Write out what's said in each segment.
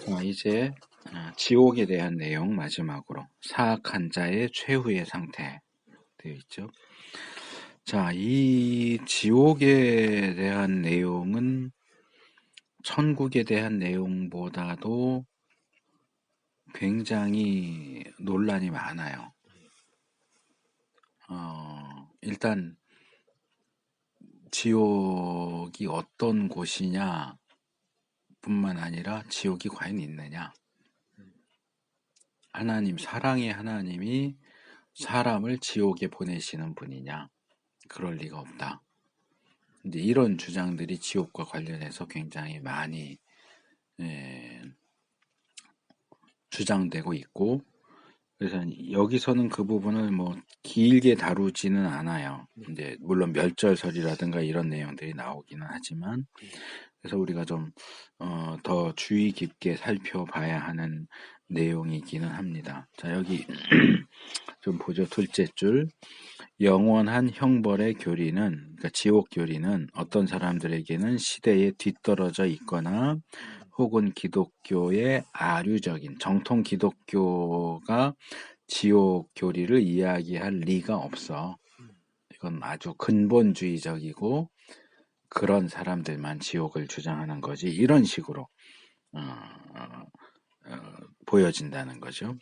자, 이제 지옥에 대한 내용 마지막으로 사악한 자의 최후의 상태 되어 있죠. 자, 이 지옥에 대한 내용은 천국에 대한 내용보다도 굉장히 논란이 많아요. 일단 지옥이 어떤 곳이냐 뿐만 아니라 지옥이 과연 있느냐. 하나님, 사랑의 하나님이 사람을 지옥에 보내시는 분이냐? 그럴 리가 없다. 이제 이런 주장들이 지옥과 관련해서 굉장히 많이 주장되고 있고, 그래서 여기서는 그 부분을 뭐 길게 다루지는 않아요. 이제 물론 멸절설이라든가 이런 내용들이 나오기는 하지만, 그래서 우리가 좀 더 주의 깊게 살펴봐야 하는 내용이기는 합니다. 자, 여기 좀 보죠. 둘째 줄. 영원한 형벌의 교리는, 그러니까 지옥 교리는 어떤 사람들에게는 시대에 뒤떨어져 있거나 혹은 기독교의 아류적인 정통 기독교가 지옥 교리를 이야기할 리가 없어. 이건 아주 근본주의적이고 그런 사람들만 지옥을 주장하는 거지. 이런 식으로 보여진다는 거죠.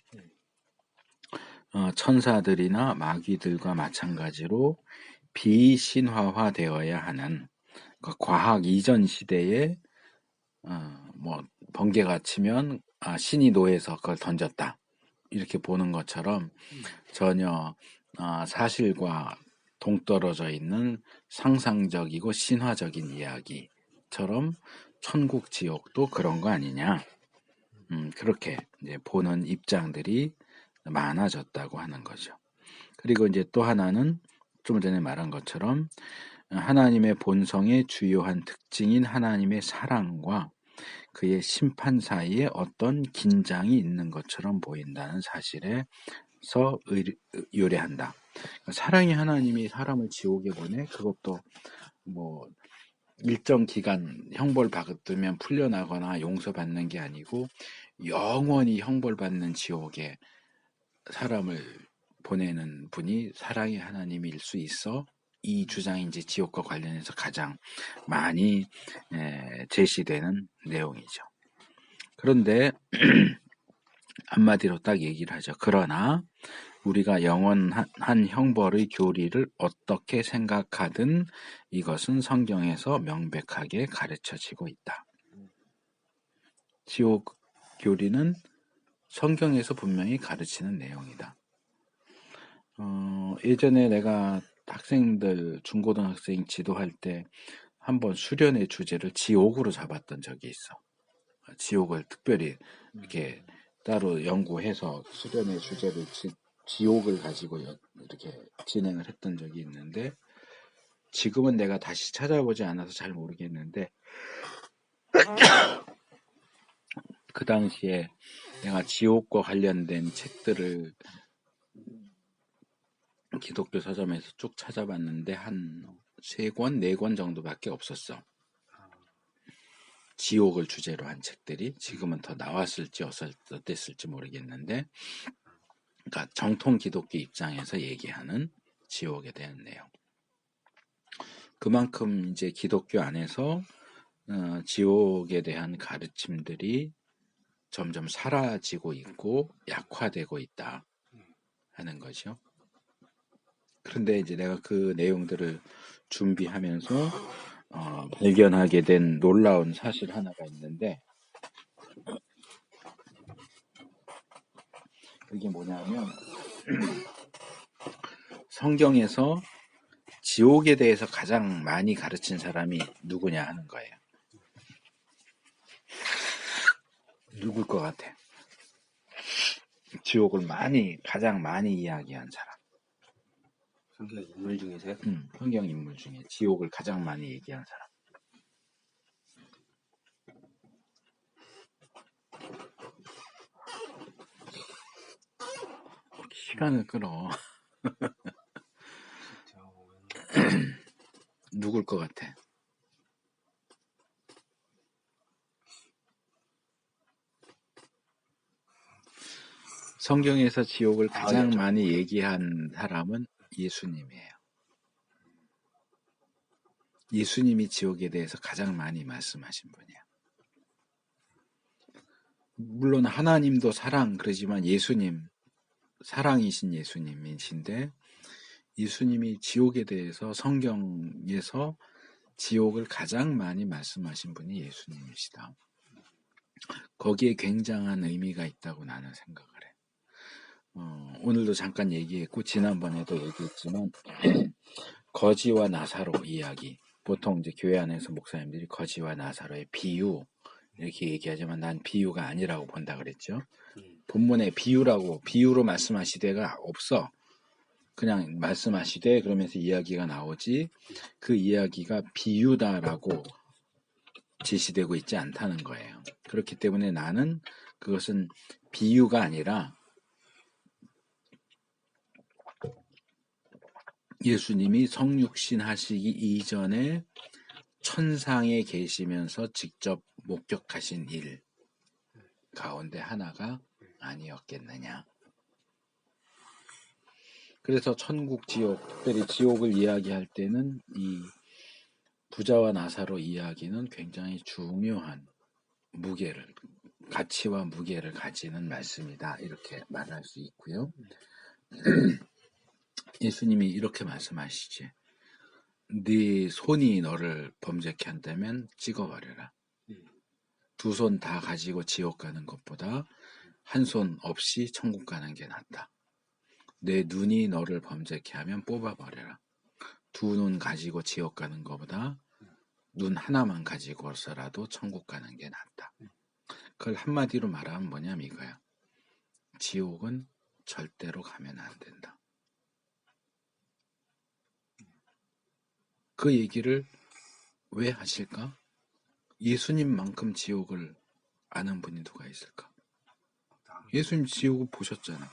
천사들이나 마귀들과 마찬가지로 비신화화되어야 하는, 그러니까 과학 이전 시대에 뭐 번개가 치면 신이 노해서 그걸 던졌다 이렇게 보는 것처럼 전혀 사실과 동떨어져 있는 상상적이고 신화적인 이야기처럼 천국 지옥도 그런 거 아니냐. 그렇게 이제 보는 입장들이 많아졌다고 하는 거죠. 그리고 이제 또 하나는 좀 전에 말한 것처럼 하나님의 본성의 주요한 특징인 하나님의 사랑과 그의 심판 사이에 어떤 긴장이 있는 것처럼 보인다는 사실에서 유래한다. 사랑의 하나님이 사람을 지옥에 보내? 그것도 뭐 일정 기간 형벌 받으면 풀려나거나 용서받는 게 아니고 영원히 형벌받는 지옥에 사람을 보내는 분이 사랑의 하나님일 수 있어. 이 주장이 이제 지옥과 관련해서 가장 많이 제시되는 내용이죠. 그런데 한마디로 딱 얘기를 하죠. 그러나 우리가 영원한 형벌의 교리를 어떻게 생각하든 이것은 성경에서 명백하게 가르쳐지고 있다. 지옥 교리는 성경에서 분명히 가르치는 내용이다. 예전에 내가 학생들, 중고등학생 지도할 때 한번 수련의 주제를 지옥으로 잡았던 적이 있어. 지옥을 특별히 이렇게 따로 연구해서 수련의 주제를 지옥을 가지고 이렇게 진행을 했던 적이 있는데, 지금은 내가 다시 찾아보지 않아서 잘 모르겠는데 그 당시에 내가 지옥과 관련된 책들을 기독교 서점에서 쭉 찾아봤는데 한 3권, 4권 정도밖에 없었어. 지옥을 주제로 한 책들이. 지금은 더 나왔을지 어땠을지 모르겠는데, 그러니까 정통 기독교 입장에서 얘기하는 지옥에 대한 내용. 그만큼 이제 기독교 안에서 지옥에 대한 가르침들이 점점 사라지고 있고 약화되고 있다 하는 거죠. 그런데 이제 내가 그 내용들을 준비하면서 발견하게 된 놀라운 사실 하나가 있는데, 그게 뭐냐면 성경에서 지옥에 대해서 가장 많이 가르친 사람이 누구냐 하는 거예요. 누굴 것 같아? 지옥을 가장 많이 이야기한 사람. 성경 인물 중에서요? 성경 인물 중에 지옥을 가장 많이 얘기한 사람. 시간을 끌어. 누굴 것 같아? 성경에서 지옥을 가장 예. 많이 얘기한 사람은 예수님이에요. 예수님이 지옥에 대해서 가장 많이 말씀하신 분이야. 물론 하나님도 사랑 그러지만 예수님, 사랑이신 예수님이신데 예수님이 지옥에 대해서 성경에서 지옥을 가장 많이 말씀하신 분이 예수님이시다. 거기에 굉장한 의미가 있다고 나는 생각을 해. 오늘도 잠깐 얘기했고 지난번에도 얘기했지만 거지와 나사로 이야기. 보통 이제 교회 안에서 목사님들이 거지와 나사로의 비유 이렇게 얘기하지만 난 비유가 아니라고 본다 그랬죠. 본문에 비유로 말씀하시되가 없어. 그냥 말씀하시되 그러면서 이야기가 나오지 그 이야기가 비유다라고 제시되고 있지 않다는 거예요. 그렇기 때문에 나는 그것은 비유가 아니라 예수님이 성육신 하시기 이전에 천상에 계시면서 직접 목격하신 일 가운데 하나가 아니었겠느냐. 그래서 천국, 지옥, 특별히 지옥을 이야기할 때는 이 부자와 나사로 이야기는 굉장히 중요한 무게를, 가치와 무게를 가지는 말씀이다. 이렇게 말할 수 있고요. 예수님이 이렇게 말씀하시지. 네 손이 너를 범죄케 한다면 찍어버려라. 두 손 다 가지고 지옥 가는 것보다 한 손 없이 천국 가는 게 낫다. 내 눈이 너를 범죄케 하면 뽑아버려라. 두 눈 가지고 지옥 가는 것보다 눈 하나만 가지고서라도 천국 가는 게 낫다. 그걸 한마디로 말하면 뭐냐면 이거야. 지옥은 절대로 가면 안 된다. 그 얘기를 왜 하실까? 예수님만큼 지옥을 아는 분이 누가 있을까? 예수님 지옥을 보셨잖아.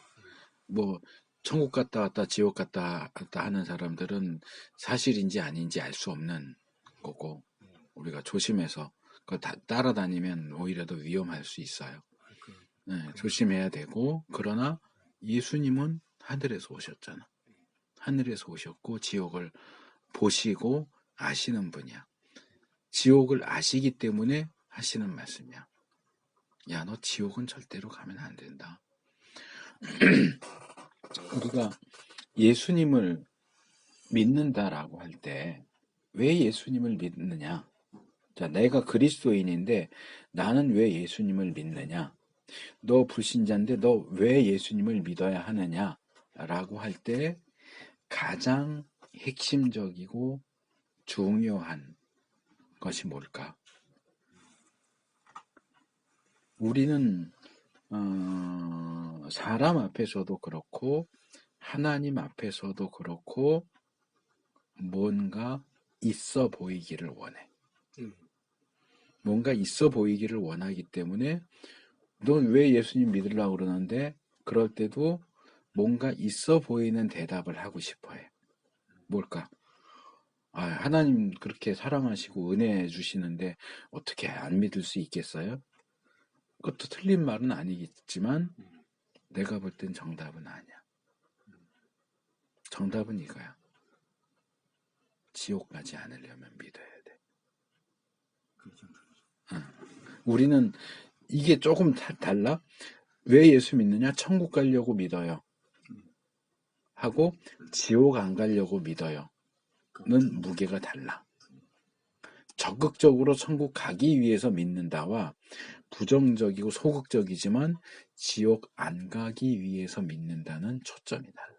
뭐 천국 갔다 왔다 지옥 갔다 왔다 하는 사람들은 사실인지 아닌지 알 수 없는 거고 우리가 조심해서 그거 따라다니면 오히려 더 위험할 수 있어요. 네, 조심해야 되고 그러나 예수님은 하늘에서 오셨잖아. 하늘에서 오셨고 지옥을 보시고 아시는 분이야. 지옥을 아시기 때문에 하시는 말씀이야. 야, 너 지옥은 절대로 가면 안 된다. 우리가 예수님을 믿는다라고 할 때 왜 예수님을 믿느냐? 자, 내가 그리스도인인데 나는 왜 예수님을 믿느냐? 너 불신자인데 너 왜 예수님을 믿어야 하느냐? 라고 할 때 가장 핵심적이고 중요한 것이 뭘까? 우리는 사람 앞에서도 그렇고 하나님 앞에서도 그렇고 뭔가 있어 보이기를 원해. 뭔가 있어 보이기를 원하기 때문에 넌 왜 예수님 믿으려고 그러는데 그럴 때도 뭔가 있어 보이는 대답을 하고 싶어해. 뭘까? 하나님 그렇게 사랑하시고 은혜 주시는데 어떻게 안 믿을 수 있겠어요? 그것도 틀린 말은 아니겠지만 내가 볼 땐 정답은 아니야. 정답은 이거야. 지옥 가지 않으려면 믿어야 돼. 우리는 이게 조금 달라. 왜 예수 믿느냐? 천국 가려고 믿어요. 하고 지옥 안 가려고 믿어요. 는 무게가 달라. 적극적으로 천국 가기 위해서 믿는다와 부정적이고 소극적이지만 지옥 안 가기 위해서 믿는다는 초점이 달라.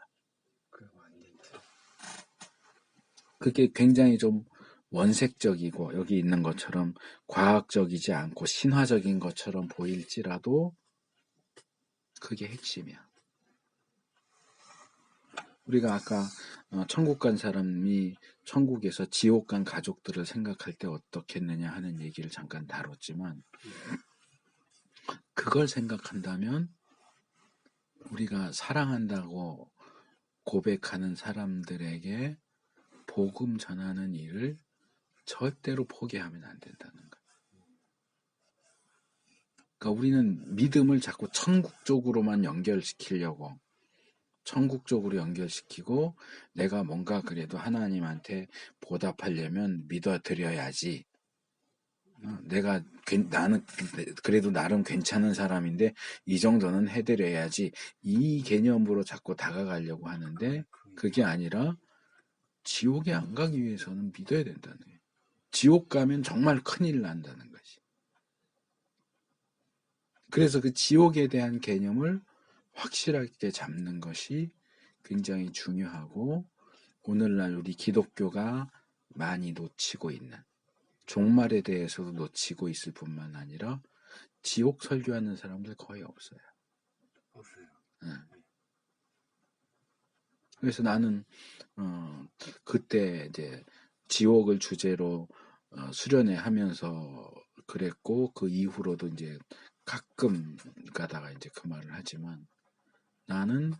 그게 굉장히 좀 원색적이고 여기 있는 것처럼 과학적이지 않고 신화적인 것처럼 보일지라도 그게 핵심이야. 우리가 아까 천국 간 사람이 천국에서 지옥 간 가족들을 생각할 때 어떻겠느냐 하는 얘기를 잠깐 다뤘지만 그걸 생각한다면 우리가 사랑한다고 고백하는 사람들에게 복음 전하는 일을 절대로 포기하면 안 된다는 거야. 그러니까 우리는 믿음을 자꾸 천국 쪽으로만 연결시키려고, 천국 쪽으로 연결시키고, 내가 뭔가 그래도 하나님한테 보답하려면 믿어드려야지. 나는 그래도 나름 괜찮은 사람인데 이 정도는 해드려야지, 이 개념으로 자꾸 다가가려고 하는데, 그게 아니라 지옥에 안 가기 위해서는 믿어야 된다는 거예요. 지옥 가면 정말 큰일 난다는 것이. 그래서 그 지옥에 대한 개념을 확실하게 잡는 것이 굉장히 중요하고, 오늘날 우리 기독교가 많이 놓치고 있는, 종말에 대해서도 놓치고 있을 뿐만 아니라 지옥 설교하는 사람들 거의 없어요. 없어요. 그래서 나는 그때 이제 지옥을 주제로 수련회 하면서 그랬고, 그 이후로도 이제 가끔 가다가 이제 그 말을 하지만, 나는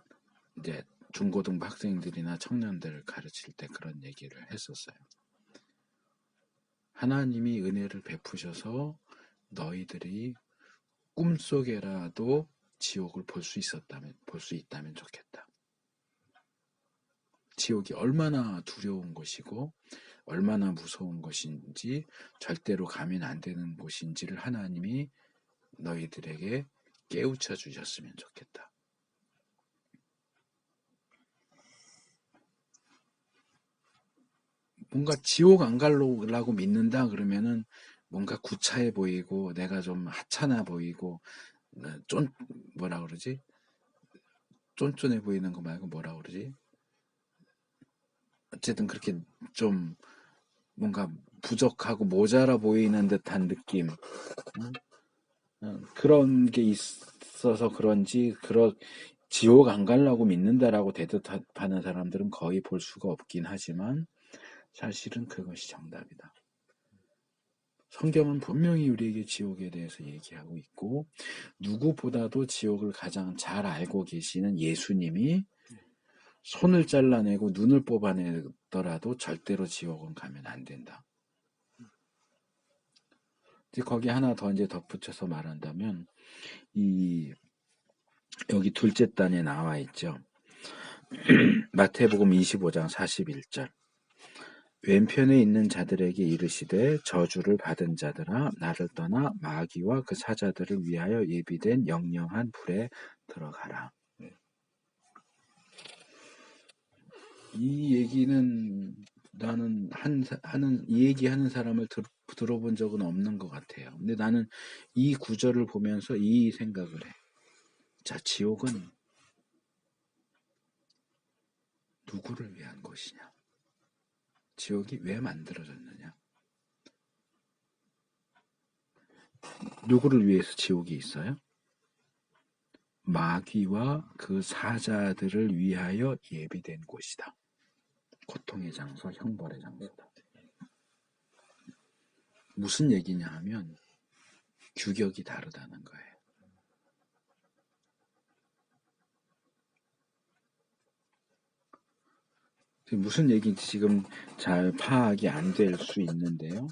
이제 중고등부 학생들이나 청년들을 가르칠 때 그런 얘기를 했었어요. 하나님이 은혜를 베푸셔서 너희들이 꿈속에라도 지옥을 볼 수 있다면 좋겠다. 지옥이 얼마나 두려운 곳이고 얼마나 무서운 것인지, 절대로 가면 안 되는 곳인지를 하나님이 너희들에게 깨우쳐 주셨으면 좋겠다. 뭔가 지옥 안 가려고 믿는다 그러면은 뭔가 구차해 보이고, 내가 좀 하찮아 보이고, 뭐라 그러지? 쫀쫀해 보이는 거 말고 뭐라 그러지? 어쨌든 그렇게 좀 뭔가 부족하고 모자라 보이는 듯한 느낌. 그런 게 있어서 그런지, 지옥 안 가려고 믿는다라고 대답하는 사람들은 거의 볼 수가 없긴 하지만, 사실은 그것이 정답이다. 성경은 분명히 우리에게 지옥에 대해서 얘기하고 있고, 누구보다도 지옥을 가장 잘 알고 계시는 예수님이 손을 잘라내고 눈을 뽑아내더라도 절대로 지옥은 가면 안 된다. 이제 거기 하나 더 이제 덧붙여서 말한다면, 여기 둘째 단에 나와 있죠. 마태복음 25장 41절. 왼편에 있는 자들에게 이르시되, 저주를 받은 자들아, 나를 떠나 마귀와 그 사자들을 위하여 예비된 영영한 불에 들어가라. 이 얘기는 나는 이 얘기하는 사람을 들어본 적은 없는 것 같아요. 근데 나는 이 구절을 보면서 이 생각을 해. 자, 지옥은 누구를 위한 곳이냐? 지옥이 왜 만들어졌느냐? 누구를 위해서 지옥이 있어요? 마귀와 그 사자들을 위하여 예비된 곳이다. 고통의 장소, 형벌의 장소다. 무슨 얘기냐 하면 규격이 다르다는 거예요. 무슨 얘기인지 지금 잘 파악이 안 될 수 있는데요.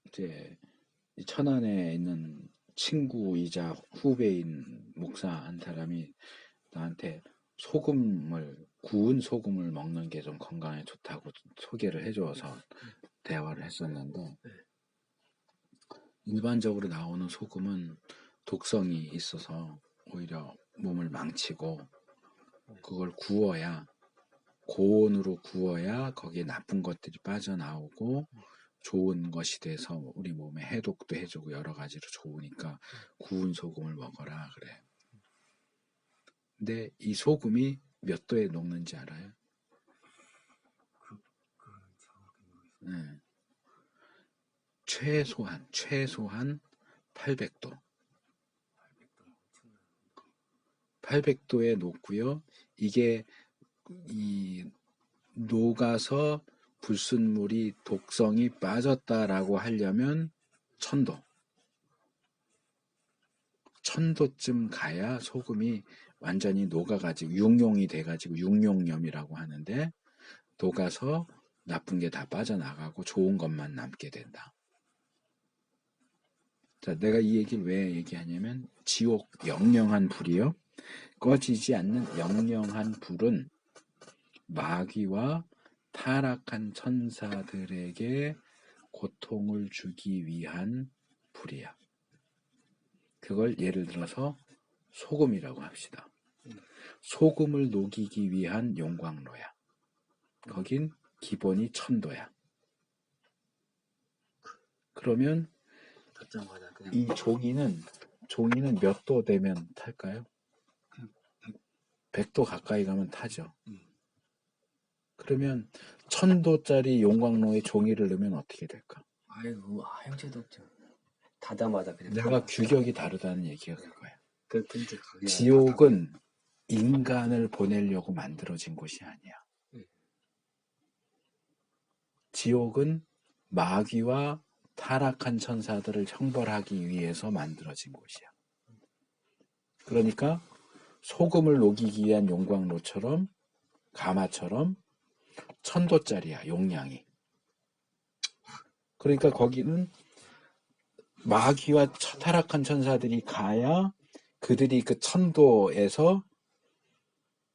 이제 천안에 있는 친구이자 후배인 목사 한 사람이 나한테 구운 소금을 먹는 게 좀 건강에 좋다고 소개를 해줘서 대화를 했었는데, 일반적으로 나오는 소금은 독성이 있어서 오히려 몸을 망치고, 그걸 고온으로 구워야 거기에 나쁜 것들이 빠져나오고 좋은 것이 돼서 우리 몸에 해독도 해주고 여러 가지로 좋으니까 구운 소금을 먹어라 그래. 근데 이 소금이 몇 도에 녹는지 알아요? 네. 최소한 800도. 800도에 녹고요. 이게 녹아서 불순물이 독성이 빠졌다라고 하려면 1000도. 1000도쯤 가야 소금이 완전히 녹아가지고 육용이 돼가지고 육용염이라고 하는데, 녹아서 나쁜 게 다 빠져나가고 좋은 것만 남게 된다. 자, 내가 이 얘기를 왜 얘기하냐면 지옥 영영한 불이요. 꺼지지 않는 영영한 불은 마귀와 타락한 천사들에게 고통을 주기 위한 불이야. 그걸 예를 들어서 소금이라고 합시다. 소금을 녹이기 위한 용광로야. 거긴 기본이 천도야. 그러면 받자마자 그냥 이 종이는 몇 도 되면 탈까요? 100도 가까이 가면 타죠. 그러면 1000도짜리 용광로에 종이를 넣으면 어떻게 될까? 아이고 하영채도 없죠. 닫자마자 그냥 내가 규격이 다르다는 얘기가 그거야. 근데 그게 지옥은 인간을 보내려고 만들어진 곳이 아니야. 지옥은 마귀와 타락한 천사들을 형벌하기 위해서 만들어진 곳이야. 그러니까 소금을 녹이기 위한 용광로처럼 가마처럼 1000도짜리야, 용량이. 그러니까 거기는 마귀와 타락한 천사들이 가야 그들이 그 1000도에서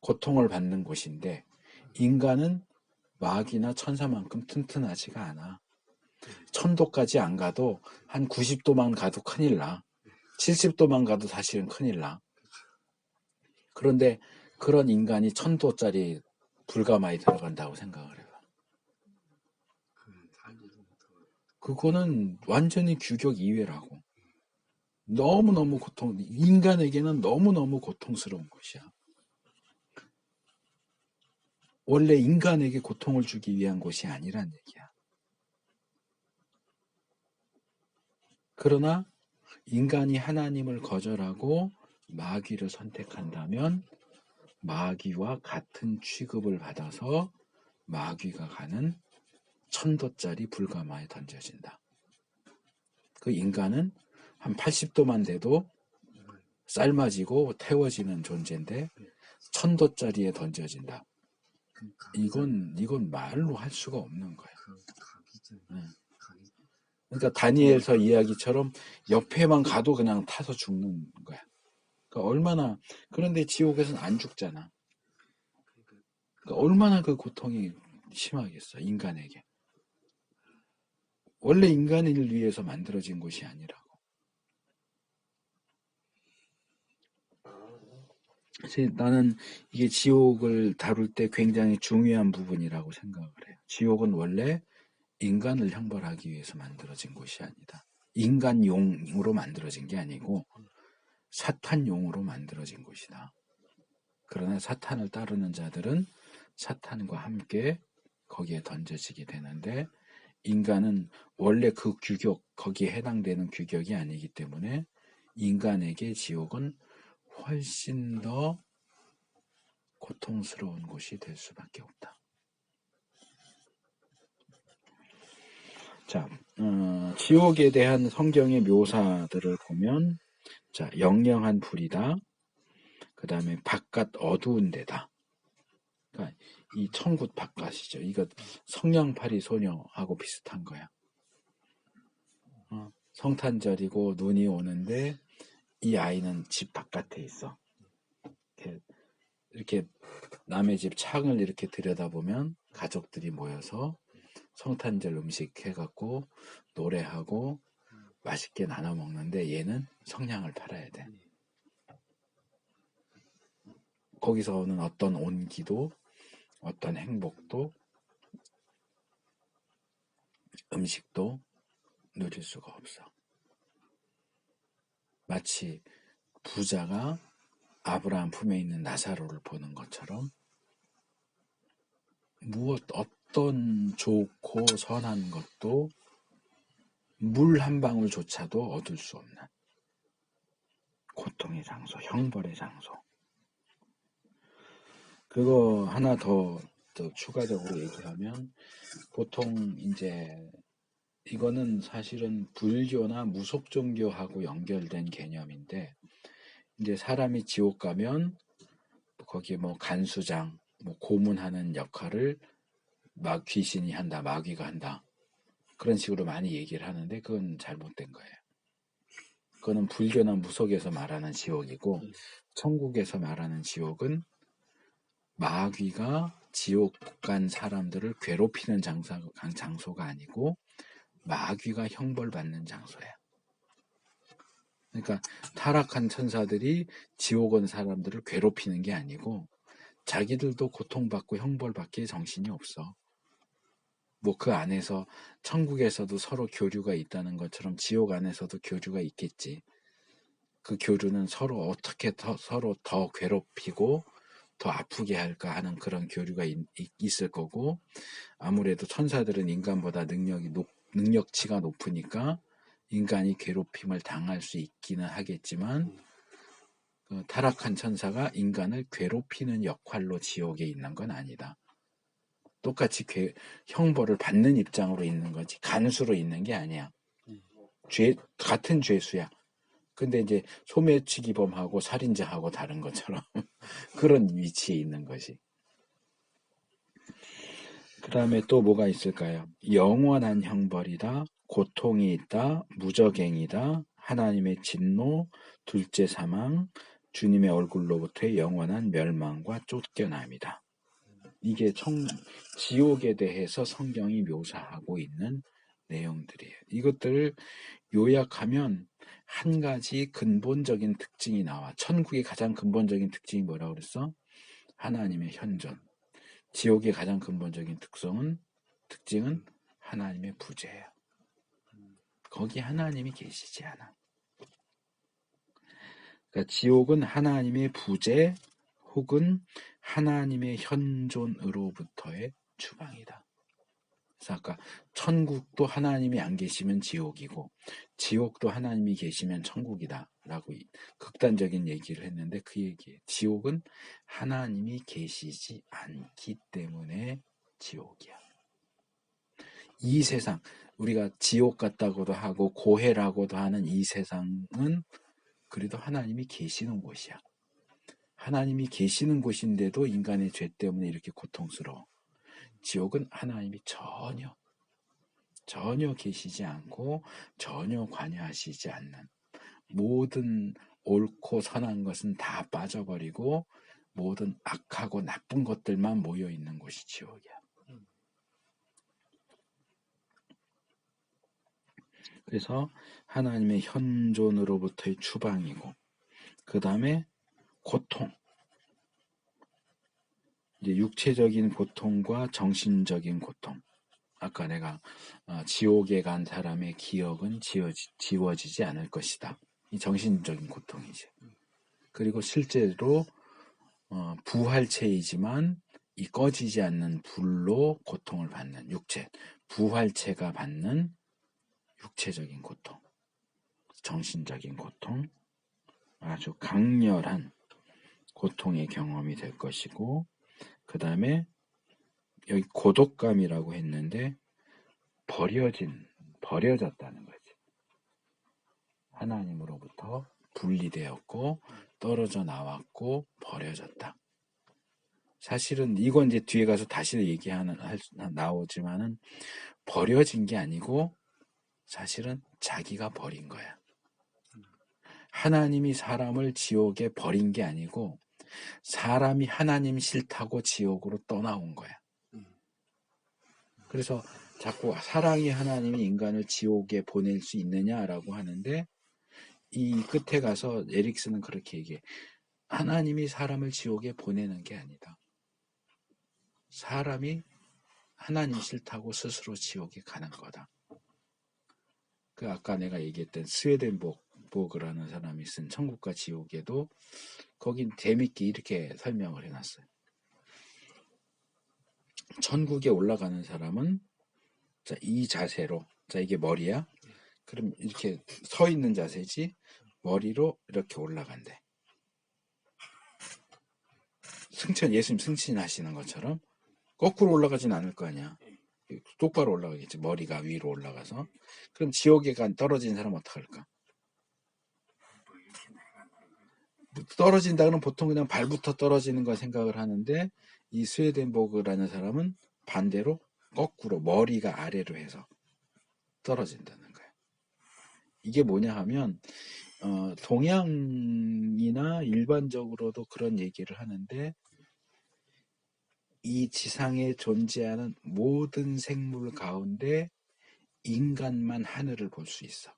고통을 받는 곳인데 인간은 마귀나 천사만큼 튼튼하지가 않아. 1000도까지 안 가도 한 90도만 가도 큰일 나. 70도만 가도 사실은 큰일 나. 그런데 그런 인간이 1000도짜리 불가마에 들어간다고 생각을 해봐. 그거는 완전히 규격 이외라고. 너무너무 인간에게는 너무너무 고통스러운 것이야. 원래 인간에게 고통을 주기 위한 곳이 아니란 얘기야. 그러나 인간이 하나님을 거절하고 마귀를 선택한다면 마귀와 같은 취급을 받아서 마귀가 가는 1000도짜리 불가마에 던져진다. 그 인간은 한 80도만 돼도 삶아지고 태워지는 존재인데 1000도짜리에 던져진다. 이건 말로 할 수가 없는 거야. 그러니까 다니엘서 이야기처럼 옆에만 가도 그냥 타서 죽는 거야. 그러니까 그런데 지옥에서는 안 죽잖아. 그러니까 얼마나 그 고통이 심하겠어, 인간에게. 원래 인간을 위해서 만들어진 곳이 아니라고. 그래서 나는 이게 지옥을 다룰 때 굉장히 중요한 부분이라고 생각을 해요. 지옥은 원래 인간을 형벌하기 위해서 만들어진 곳이 아니다. 인간용으로 만들어진 게 아니고 사탄용으로 만들어진 곳이다. 그러나 사탄을 따르는 자들은 사탄과 함께 거기에 던져지게 되는데 인간은 원래 그 규격, 거기에 해당되는 규격이 아니기 때문에 인간에게 지옥은 훨씬 더 고통스러운 곳이 될 수밖에 없다. 자, 지옥에 대한 성경의 묘사들을 보면, 자, 영영한 불이다. 그 다음에 바깥 어두운 데다. 그러니까 이 천국 바깥이죠. 이거 성냥팔이 소녀하고 비슷한 거야. 성탄절이고 눈이 오는데 이 아이는 집 바깥에 있어. 이렇게 남의 집 창을 이렇게 들여다보면 가족들이 모여서 성탄절 음식 해갖고 노래하고 맛있게 나눠 먹는데 얘는 성냥을 팔아야 돼. 거기서 오는 어떤 온기도 어떤 행복도 음식도 누릴 수가 없어. 마치 부자가 아브라함 품에 있는 나사로를 보는 것처럼 어떤 좋고 선한 것도 물 한 방울조차도 얻을 수 없는 고통의 장소, 형벌의 장소. 그거 하나 더 추가적으로 얘기하면 보통 이제 이거는 사실은 불교나 무속종교하고 연결된 개념인데 이제 사람이 지옥 가면 거기에 뭐 간수장, 뭐 고문하는 역할을 귀신이 한다, 마귀가 한다. 그런 식으로 많이 얘기를 하는데 그건 잘못된 거예요. 그거는 불교나 무속에서 말하는 지옥이고, 천국에서 말하는 지옥은 마귀가 지옥 간 사람들을 괴롭히는 장소가 아니고 마귀가 형벌받는 장소야. 그러니까 타락한 천사들이 지옥 온 사람들을 괴롭히는 게 아니고 자기들도 고통받고 형벌받기에 정신이 없어. 뭐 그 안에서 천국에서도 서로 교류가 있다는 것처럼 지옥 안에서도 교류가 있겠지. 그 교류는 서로 어떻게 서로 더 괴롭히고 더 아프게 할까 하는 그런 교류가 있을 거고, 아무래도 천사들은 인간보다 능력치가 높으니까 인간이 괴롭힘을 당할 수 있기는 하겠지만, 그 타락한 천사가 인간을 괴롭히는 역할로 지옥에 있는 건 아니다. 똑같이 형벌을 받는 입장으로 있는 거지 간수로 있는 게 아니야. 같은 죄수야. 근데 이제 소매치기범하고 살인자하고 다른 것처럼 그런 위치에 있는 것이. 그 다음에 또 뭐가 있을까요? 영원한 형벌이다, 고통이 있다, 무저갱이다, 하나님의 진노, 둘째 사망, 주님의 얼굴로부터의 영원한 멸망과 쫓겨남이다. 이게 지옥에 대해서 성경이 묘사하고 있는 내용들이에요. 이것들을 요약하면 한 가지 근본적인 특징이 나와. 천국의 가장 근본적인 특징이 뭐라고 그랬어? 하나님의 현존. 지옥의 가장 근본적인 특징은 하나님의 부재예요. 거기 하나님이 계시지 않아. 그러니까 지옥은 하나님의 부재 혹은 하나님의 현존으로부터의 추방이다. 그래서 아까 천국도 하나님이 안 계시면 지옥이고 지옥도 하나님이 계시면 천국이다 라고 극단적인 얘기를 했는데, 그 얘기예요. 지옥은 하나님이 계시지 않기 때문에 지옥이야. 이 세상, 우리가 지옥 같다고도 하고 고해라고도 하는 이 세상은 그래도 하나님이 계시는 곳이야. 하나님이 계시는 곳인데도 인간의 죄 때문에 이렇게 고통스러워. 지옥은 하나님이 전혀 계시지 않고 전혀 관여하시지 않는, 모든 옳고 선한 것은 다 빠져버리고 모든 악하고 나쁜 것들만 모여있는 곳이 지옥이야. 그래서 하나님의 현존으로부터의 추방이고, 그 다음에 고통, 이제 육체적인 고통과 정신적인 고통. 아까 내가 지옥에 간 사람의 기억은 지워지지 않을 것이다. 이 정신적인 고통이지. 그리고 실제로 부활체이지만 이 꺼지지 않는 불로 고통을 받는 육체, 부활체가 받는 육체적인 고통, 정신적인 고통, 아주 강렬한 고통의 경험이 될 것이고, 그 다음에 여기 고독감이라고 했는데 버려졌다는 거지. 하나님으로부터 분리되었고 떨어져 나왔고 버려졌다. 사실은 이건 이제 뒤에 가서 다시 나오지만은 버려진 게 아니고 사실은 자기가 버린 거야. 하나님이 사람을 지옥에 버린 게 아니고 사람이 하나님 싫다고 지옥으로 떠나온 거야. 그래서 자꾸 사랑이 하나님이 인간을 지옥에 보낼 수 있느냐라고 하는데, 이 끝에 가서 에릭스는 그렇게 얘기해. 하나님이 사람을 지옥에 보내는 게 아니다. 사람이 하나님 싫다고 스스로 지옥에 가는 거다. 그 아까 내가 얘기했던 스웨덴보그라는 사람이 쓴 천국과 지옥에도 거긴 재밌게 이렇게 설명을 해놨어요. 천국에 올라가는 사람은 자, 이 자세로, 자 이게 머리야. 그럼 이렇게 서 있는 자세지 머리로 이렇게 올라간대. 예수님 승천하시는 것처럼 거꾸로 올라가진 않을 거 아니야. 똑바로 올라가겠지. 머리가 위로 올라가서. 그럼 지옥에 떨어진 사람 어떡할까? 떨어진다고는 보통 그냥 발부터 떨어지는 걸 생각을 하는데, 이 스웨덴보그라는 사람은 반대로 거꾸로 머리가 아래로 해서 떨어진다는 거야. 이게 뭐냐 하면 동양이나 일반적으로도 그런 얘기를 하는데 이 지상에 존재하는 모든 생물 가운데 인간만 하늘을 볼 수 있어.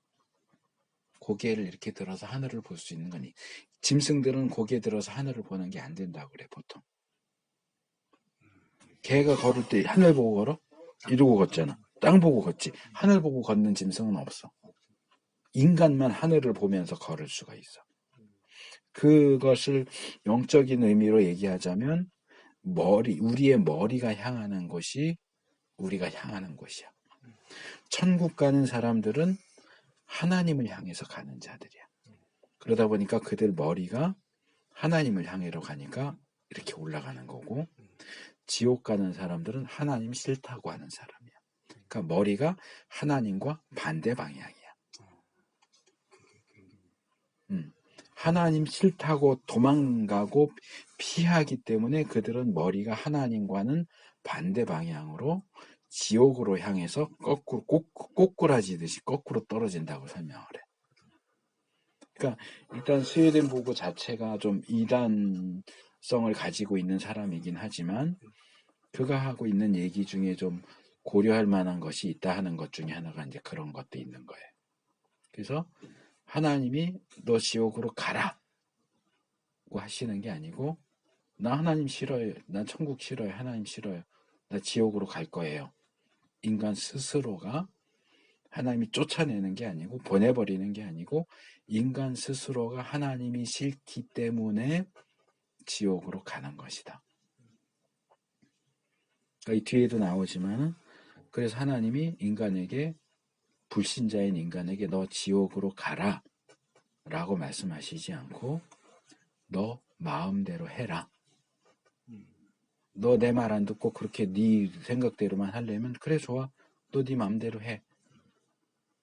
고개를 이렇게 들어서 하늘을 볼 수 있는 거니. 짐승들은 고개 들어서 하늘을 보는 게 안 된다고 그래, 보통. 개가 걸을 때 하늘 보고 걸어? 이러고 걷잖아. 땅 보고 걷지. 하늘 보고 걷는 짐승은 없어. 인간만 하늘을 보면서 걸을 수가 있어. 그것을 영적인 의미로 얘기하자면 우리의 머리가 향하는 곳이 우리가 향하는 곳이야. 천국 가는 사람들은 하나님을 향해서 가는 자들이야. 그러다 보니까 그들 머리가 하나님을 향해로 가니까 이렇게 올라가는 거고, 지옥 가는 사람들은 하나님 싫다고 하는 사람이야. 그러니까 머리가 하나님과 반대 방향이야. 하나님 싫다고 도망가고 피하기 때문에 그들은 머리가 하나님과는 반대 방향으로 지옥으로 향해서 거꾸로 꼬꾸라지듯이 거꾸로 떨어진다고 설명을 해. 그러니까 일단 스웨덴 보고 자체가 좀 이단성을 가지고 있는 사람이긴 하지만 그가 하고 있는 얘기 중에 좀 고려할 만한 것이 있다 하는 것 중에 하나가 이제 그런 것도 있는 거예요. 그래서 하나님이 너 지옥으로 가라고 하시는 게 아니고 나 하나님 싫어요. 난 천국 싫어요. 하나님 싫어요. 나 지옥으로 갈 거예요. 인간 스스로가 하나님이 쫓아내는 게 아니고 보내버리는 게 아니고 인간 스스로가 하나님이 싫기 때문에 지옥으로 가는 것이다. 그러니까 이 뒤에도 나오지만 그래서 하나님이 인간에게 불신자인 인간에게 너 지옥으로 가라 라고 말씀하시지 않고 너 마음대로 해라. 너 내 말 안 듣고 그렇게 네 생각대로만 하려면 그래 좋아. 너 네 마음대로 해.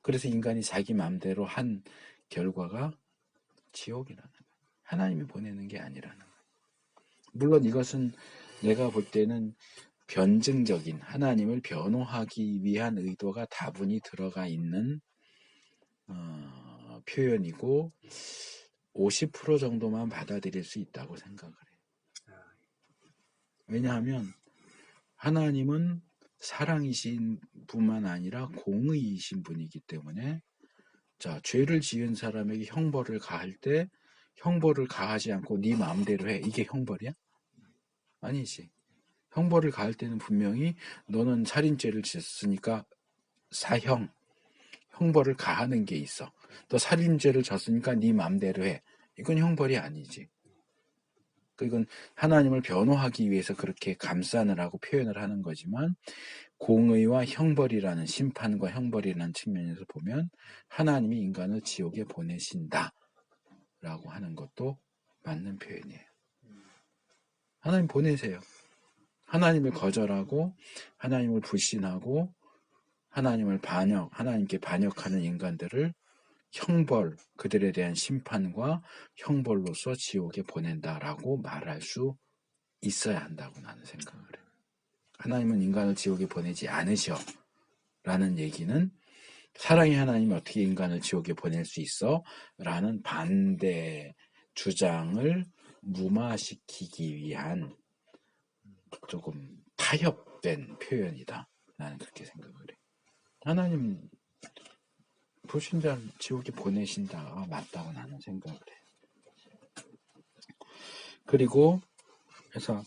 그래서 인간이 자기 마음대로 한 결과가 지옥이라는 거야. 하나님이 보내는 게 아니라는 거야. 물론 이것은 내가 볼 때는 변증적인 하나님을 변호하기 위한 의도가 다분히 들어가 있는 표현이고 50% 정도만 받아들일 수 있다고 생각을 해. 왜냐하면 하나님은 사랑이신 뿐만 아니라 공의이신 분이기 때문에 자, 죄를 지은 사람에게 형벌을 가할 때 형벌을 가하지 않고 네 마음대로 해. 이게 형벌이야? 아니지. 형벌을 가할 때는 분명히 너는 살인죄를 지었으니까 사형, 형벌을 가하는 게 있어. 너 살인죄를 졌으니까 네 마음대로 해. 이건 형벌이 아니지. 이건 하나님을 변호하기 위해서 그렇게 감싸느라고 표현을 하는 거지만 공의와 형벌이라는 심판과 형벌이라는 측면에서 보면 하나님이 인간을 지옥에 보내신다 라고 하는 것도 맞는 표현이에요. 하나님 보내세요. 하나님을 거절하고 하나님을 불신하고 하나님께 반역하는 인간들을 형벌, 그들에 대한 심판과 형벌로서 지옥에 보낸다라고 말할 수 있어야 한다고 나는 생각을 해요. 하나님은 인간을 지옥에 보내지 않으셔 라는 얘기는 사랑의 하나님이 어떻게 인간을 지옥에 보낼 수 있어? 라는 반대 주장을 무마시키기 위한 조금 타협된 표현이다. 나는 그렇게 생각을 해. 하나님 불신자를 지옥에 보내신다가 맞다고 나는 생각을 해. 그리고 그래서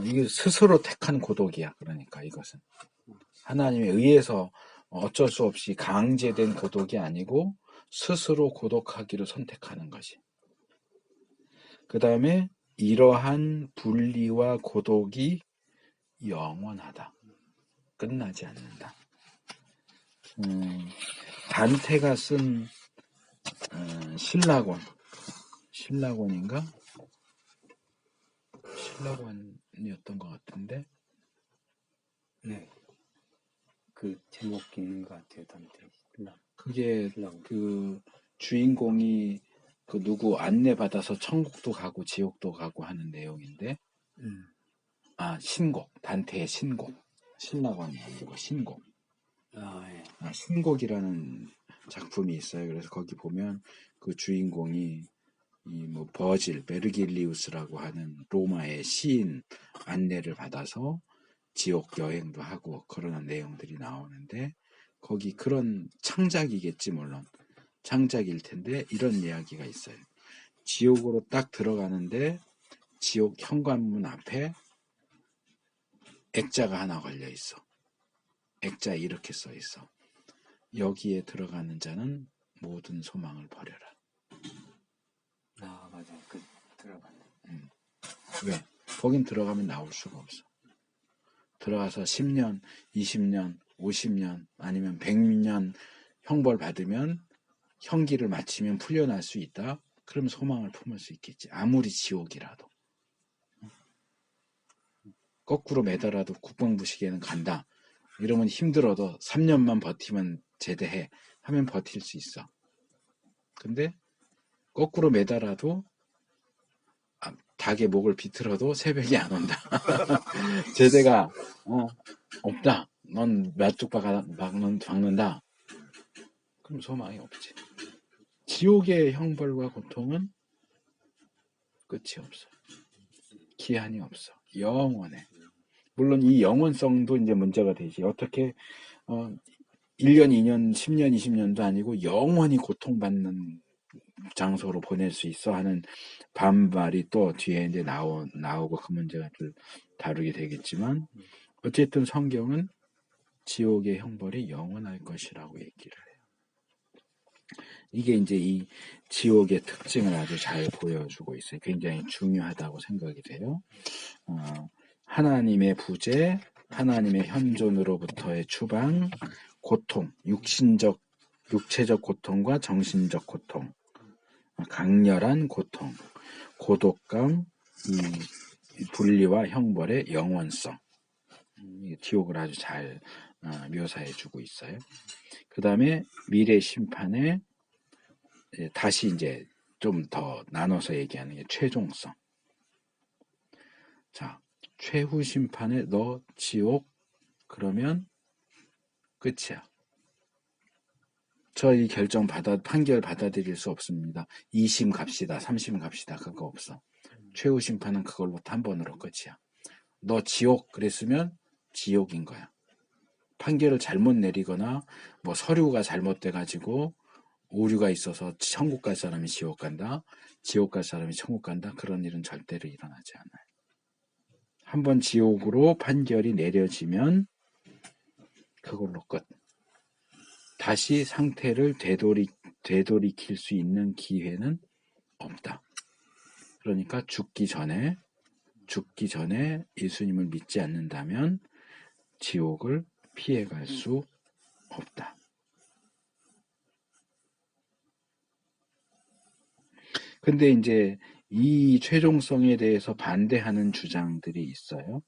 이게 스스로 택한 고독이야. 그러니까 이것은 하나님에 의해서 어쩔 수 없이 강제된 고독이 아니고 스스로 고독하기를 선택하는 것이. 그 다음에 이러한 분리와 고독이 영원하다. 끝나지 않는다. 단테가 쓴 신라곤인가? 신라곤이었던 것 같은데. 네. 그 제목이 있는 것 같아요, 단테. 그게 그 주인공이 그 누구 안내받아서 천국도 가고 지옥도 가고 하는 내용인데, 신곡, 단테의 신곡. 신라곤이 아니고 신곡. 예. 신곡이라는 작품이 있어요. 그래서 거기 보면 그 주인공이 이 뭐 버질, 베르길리우스라고 하는 로마의 시인 안내를 받아서 지옥 여행도 하고 그러는 내용들이 나오는데 거기 그런 창작이겠지 물론 창작일 텐데 이런 이야기가 있어요. 지옥으로 딱 들어가는데 지옥 현관문 앞에 액자가 하나 걸려 있어. 액자에 이렇게 써 있어. 여기에 들어가는 자는 모든 소망을 버려라. 아, 맞아요. 들어갔네. 왜? 거긴 들어가면 나올 수가 없어. 들어가서 10년, 20년, 50년 아니면 100년 형벌 받으면 형기를 마치면 풀려날 수 있다. 그럼 소망을 품을 수 있겠지. 아무리 지옥이라도. 거꾸로 매달아도 국방부 시계는 간다. 이러면 힘들어도 3년만 버티면 제대해. 하면 버틸 수 있어. 근데 거꾸로 매달아도 닭의 목을 비틀어도 새벽이 안 온다. 제대가 없다. 넌 몇쪽 박는다. 그럼 소망이 없지. 지옥의 형벌과 고통은 끝이 없어. 기한이 없어. 영원해. 물론 이 영원성도 이제 문제가 되지. 어떻게 1년, 2년, 10년, 20년도 아니고 영원히 고통받는 장소로 보낼 수 있어 하는 반발이 또 뒤에 이제 나오고 그 문제가 좀 다루게 되겠지만 어쨌든 성경은 지옥의 형벌이 영원할 것이라고 얘기를 해요. 이게 이제 이 지옥의 특징을 아주 잘 보여주고 있어요. 굉장히 중요하다고 생각이 돼요. 하나님의 부재, 하나님의 현존으로부터의 추방, 고통, 육체적 고통과 정신적 고통, 강렬한 고통, 고독감, 이 분리와 형벌의 영원성. 지옥을 아주 잘 묘사해주고 있어요. 그 다음에 미래 심판에 다시 이제 좀 더 나눠서 얘기하는 게 최종성. 자, 최후 심판에 너 지옥 그러면 끝이야. 저 이 판결 받아들일 수 없습니다. 2심 갑시다, 3심 갑시다. 그거 없어. 최후 심판은 그걸부터 한 번으로 끝이야. 너 지옥 그랬으면 지옥인 거야. 판결을 잘못 내리거나 뭐 서류가 잘못돼가지고 오류가 있어서 천국 갈 사람이 지옥 간다. 지옥 갈 사람이 천국 간다. 그런 일은 절대로 일어나지 않아요. 한번 지옥으로 판결이 내려지면 그걸로 끝. 다시 상태를 되돌이킬 수 있는 기회는 없다. 그러니까 죽기 전에 예수님을 믿지 않는다면 지옥을 피해갈 수 없다. 근데 이제 이 최종성에 대해서 반대하는 주장들이 있어요.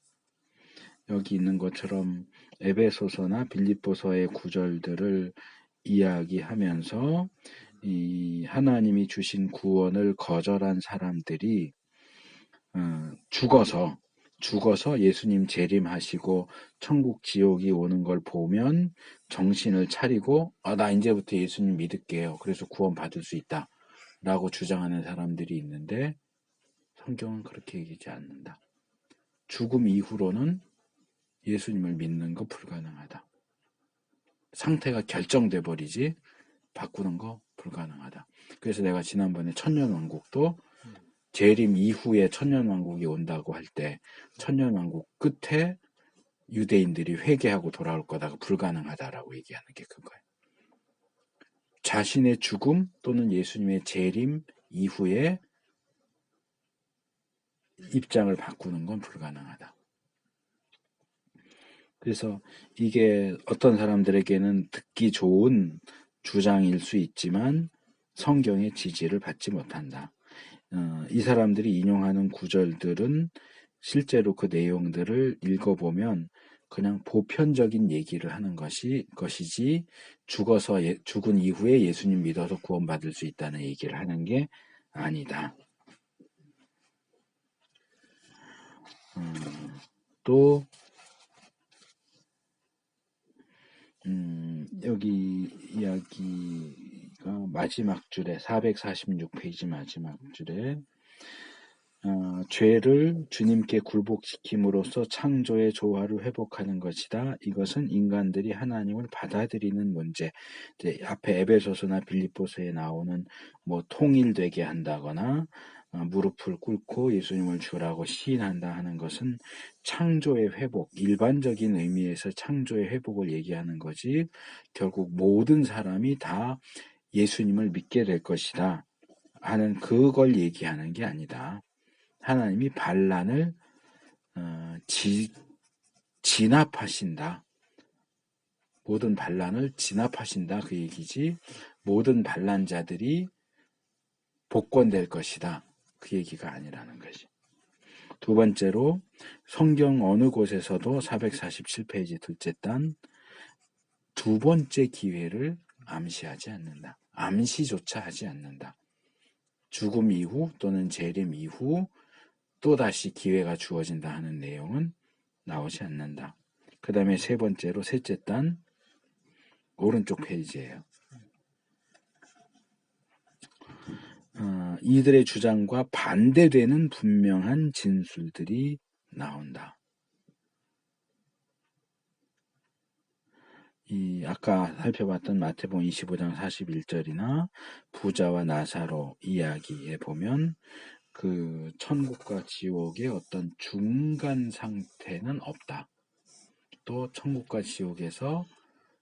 여기 있는 것처럼 에베소서나 빌립보서의 구절들을 이야기하면서 이 하나님이 주신 구원을 거절한 사람들이 죽어서 예수님 재림하시고 천국 지옥이 오는 걸 보면 정신을 차리고 나 이제부터 예수님 믿을게요. 그래서 구원 받을 수 있다. 라고 주장하는 사람들이 있는데 성경은 그렇게 얘기하지 않는다. 죽음 이후로는 예수님을 믿는 거 불가능하다. 상태가 결정돼 버리지 바꾸는 거 불가능하다. 그래서 내가 지난번에 천년왕국도 재림 이후에 천년왕국이 온다고 할 때 천년왕국 끝에 유대인들이 회개하고 돌아올 거다가 불가능하다라고 얘기하는 게 그거예요. 자신의 죽음 또는 예수님의 재림 이후에 입장을 바꾸는 건 불가능하다. 그래서 이게 어떤 사람들에게는 듣기 좋은 주장일 수 있지만 성경의 지지를 받지 못한다. 이 사람들이 인용하는 구절들은 실제로 그 내용들을 읽어보면 그냥 보편적인 얘기를 하는 것이지 죽은 이후에 예수님 믿어서 구원받을 수 있다는 얘기를 하는 게 아니다. 또 여기 이야기가 마지막 줄에 446페이지 마지막 줄에 죄를 주님께 굴복시킴으로써 창조의 조화를 회복하는 것이다. 이것은 인간들이 하나님을 받아들이는 문제. 이제 앞에 에베소서나 빌립보서에 나오는 뭐 통일되게 한다거나 무릎을 꿇고 예수님을 주라고 시인한다 하는 것은 창조의 회복, 일반적인 의미에서 창조의 회복을 얘기하는 거지 결국 모든 사람이 다 예수님을 믿게 될 것이다 하는 그걸 얘기하는 게 아니다. 하나님이 반란을 진압하신다. 모든 반란을 진압하신다 그 얘기지 모든 반란자들이 복권될 것이다. 그 얘기가 아니라는 것이. 두 번째로 성경 어느 곳에서도 447페이지 둘째 단 두 번째 기회를 암시하지 않는다. 암시조차 하지 않는다. 죽음 이후 또는 재림 이후 또다시 기회가 주어진다 하는 내용은 나오지 않는다. 그 다음에 세 번째로 셋째 단 오른쪽 페이지예요. 이들의 주장과 반대되는 분명한 진술들이 나온다. 아까 살펴봤던 마태복음 25장 41절이나 부자와 나사로 이야기에 보면 그 천국과 지옥의 어떤 중간 상태는 없다. 또 천국과 지옥에서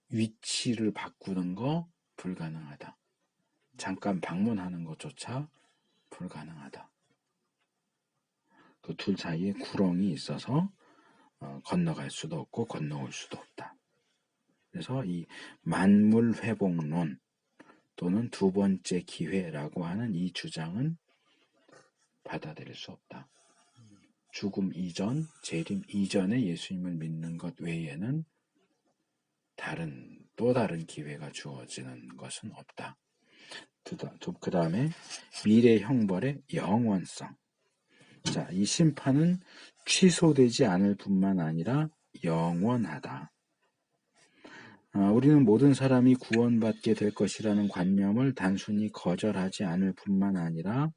위치를 바꾸는 거 불가능하다. 잠깐 방문하는 것조차 불가능하다. 그 둘 사이에 구렁이 있어서 건너갈 수도 없고 건너올 수도 없다. 그래서 이 만물회복론 또는 두 번째 기회라고 하는 이 주장은 받아들일 수 없다. 죽음 이전, 재림 이전에 예수님을 믿는 것 외에는 또 다른 기회가 주어지는 것은 없다. 그 다음에 미래 형벌의 영원성. 자, 이 심판은 취소되지 않을 뿐만 아니라 영원하다. 우리는 모든 사람이 구원받게 될 것이라는 관념을 단순히 거절하지 않을 뿐만 아니라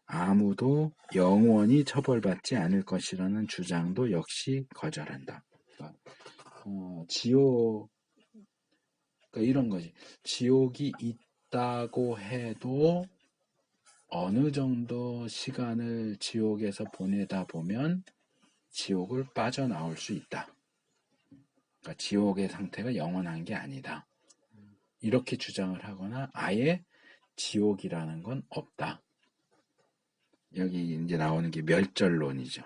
아무도 영원히 처벌받지 않을 것이라는 주장도 역시 거절한다. 지옥, 그러니까 이런 거지. 지옥이 있다고 해도 어느 정도 시간을 지옥에서 보내다 보면 지옥을 빠져나올 수 있다. 그러니까 지옥의 상태가 영원한 게 아니다. 이렇게 주장을 하거나 아예 지옥이라는 건 없다. 여기 이제 나오는 게 멸절론이죠.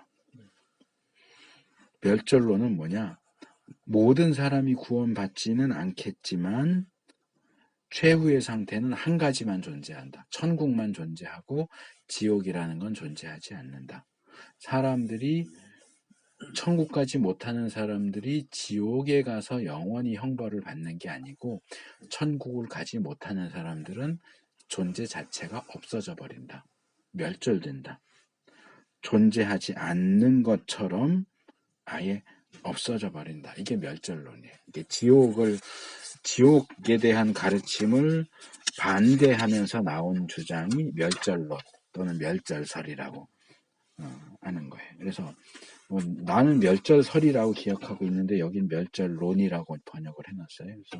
멸절론은 뭐냐? 모든 사람이 구원받지는 않겠지만 최후의 상태는 한 가지만 존재한다. 천국만 존재하고 지옥이라는 건 존재하지 않는다. 사람들이 천국까지 못하는 사람들이 지옥에 가서 영원히 형벌을 받는 게 아니고 천국을 가지 못하는 사람들은 존재 자체가 없어져 버린다. 멸절된다. 존재하지 않는 것처럼 아예 없어져 버린다. 이게 멸절론이에요. 이게 지옥에 대한 가르침을 반대하면서 나온 주장이 멸절론 또는 멸절설이라고 하는 거예요. 그래서 나는 멸절설이라고 기억하고 있는데 여긴 멸절론이라고 번역을 해놨어요. 그래서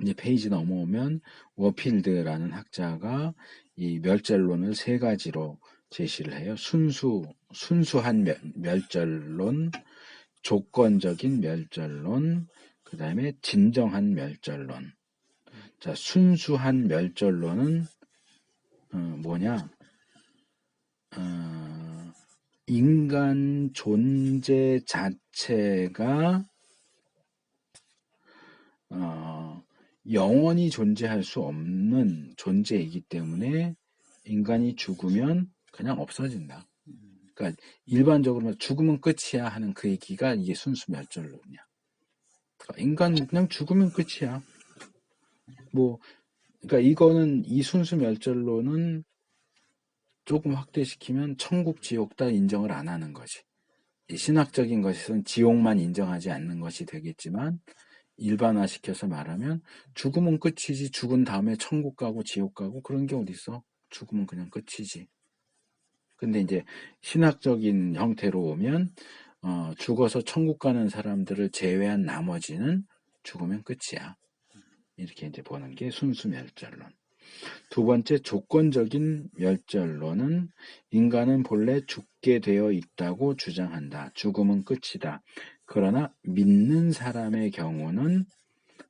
이제 페이지 넘어오면 워필드라는 학자가 이 멸절론을 세 가지로 제시를 해요. 순수한 멸절론, 조건적인 멸절론, 그 다음에 진정한 멸절론. 자, 순수한 멸절론은 뭐냐? 인간 존재 자체가 영원히 존재할 수 없는 존재이기 때문에 인간이 죽으면 그냥 없어진다. 그러니까 일반적으로 죽으면 끝이야 하는 그 얘기가 이게 순수 멸절론이야. 그러니까 인간 그냥 죽으면 끝이야. 그러니까 이거는 이 순수 멸절론은 조금 확대시키면 천국, 지옥 다 인정을 안 하는 거지. 이 신학적인 것에서는 지옥만 인정하지 않는 것이 되겠지만 일반화시켜서 말하면 죽으면 끝이지, 죽은 다음에 천국 가고 지옥 가고 그런 게 어딨어? 죽으면 그냥 끝이지. 근데 이제 신학적인 형태로 오면 죽어서 천국 가는 사람들을 제외한 나머지는 죽으면 끝이야. 이렇게 이제 보는 게 순수 멸절론. 두 번째, 조건적인 멸절론은 인간은 본래 죽게 되어 있다고 주장한다. 죽음은 끝이다. 그러나 믿는 사람의 경우는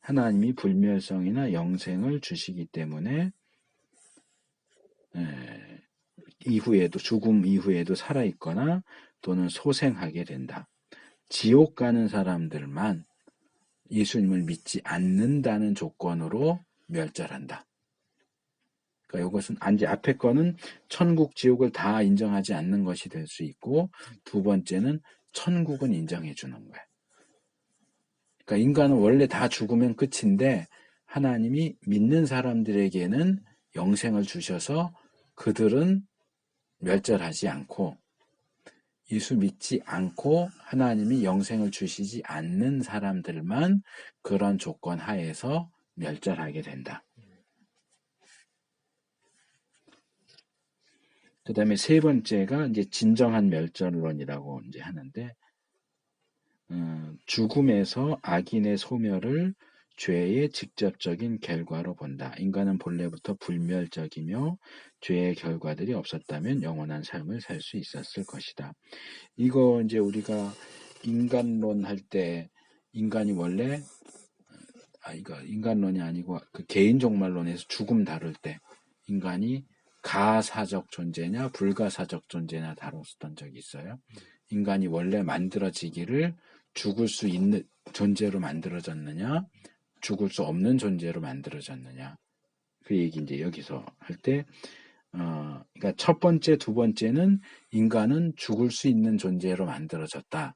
하나님이 불멸성이나 영생을 주시기 때문에 이후에도, 죽음 이후에도 살아있거나 또는 소생하게 된다. 지옥 가는 사람들만 예수님을 믿지 않는다는 조건으로 멸절한다. 그러니까 이것은 이제 앞에 거는 천국, 지옥을 다 인정하지 않는 것이 될 수 있고, 두 번째는 천국은 인정해 주는 거야. 그러니까 인간은 원래 다 죽으면 끝인데 하나님이 믿는 사람들에게는 영생을 주셔서 그들은 멸절하지 않고, 예수 믿지 않고 하나님이 영생을 주시지 않는 사람들만 그런 조건 하에서 멸절하게 된다. 그 다음에 세 번째가 이제 진정한 멸절론이라고 이제 하는데, 죽음에서 악인의 소멸을 죄의 직접적인 결과로 본다. 인간은 본래부터 불멸적이며 죄의 결과들이 없었다면 영원한 삶을 살 수 있었을 것이다. 이거 이제 우리가 인간론 할 때 인간이 원래 이거 인간론이 아니고 그 개인 종말론에서 죽음 다룰 때 인간이 가사적 존재냐 불가사적 존재냐 다뤘었던 적이 있어요. 인간이 원래 만들어지기를 죽을 수 있는 존재로 만들어졌느냐 죽을 수 없는 존재로 만들어졌느냐, 그 얘기 이제 여기서 할 때 그러니까 첫 번째, 두 번째는 인간은 죽을 수 있는 존재로 만들어졌다.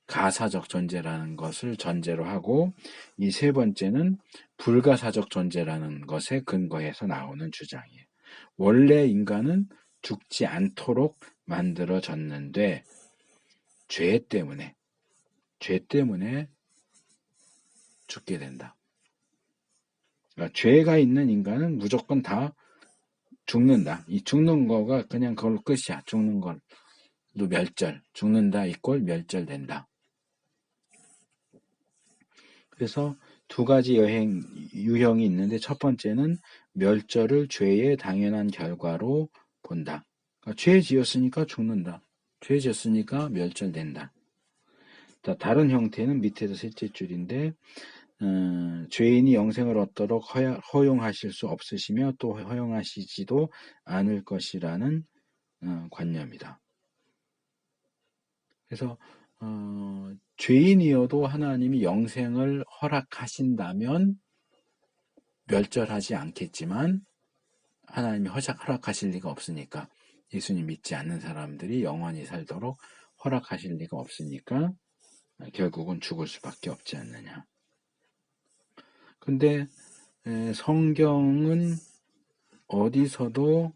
가사적 존재라는 것을 전제로 하고, 이 세 번째는 불가사적 존재라는 것에 근거해서 나오는 주장이에요. 원래 인간은 죽지 않도록 만들어졌는데 죄 때문에 죽게 된다. 그러니까 죄가 있는 인간은 무조건 다 죽는다. 이 죽는 거가 그냥 그걸로 끝이야. 죽는 걸로 멸절. 죽는다 이꼴 멸절된다. 그래서 두 가지 유형이 있는데, 첫 번째는 멸절을 죄의 당연한 결과로 본다. 그러니까 죄 지었으니까 죽는다. 죄 지었으니까 멸절된다. 다른 형태는 밑에서 셋째 줄인데, 죄인이 영생을 얻도록 허용하실 수 없으시며 또 허용하시지도 않을 것이라는 관념이다. 그래서 죄인이어도 하나님이 영생을 허락하신다면 멸절하지 않겠지만, 하나님이 허락하실 리가 없으니까, 예수님 믿지 않는 사람들이 영원히 살도록 허락하실 리가 없으니까 결국은 죽을 수밖에 없지 않느냐. 근데 성경은 어디서도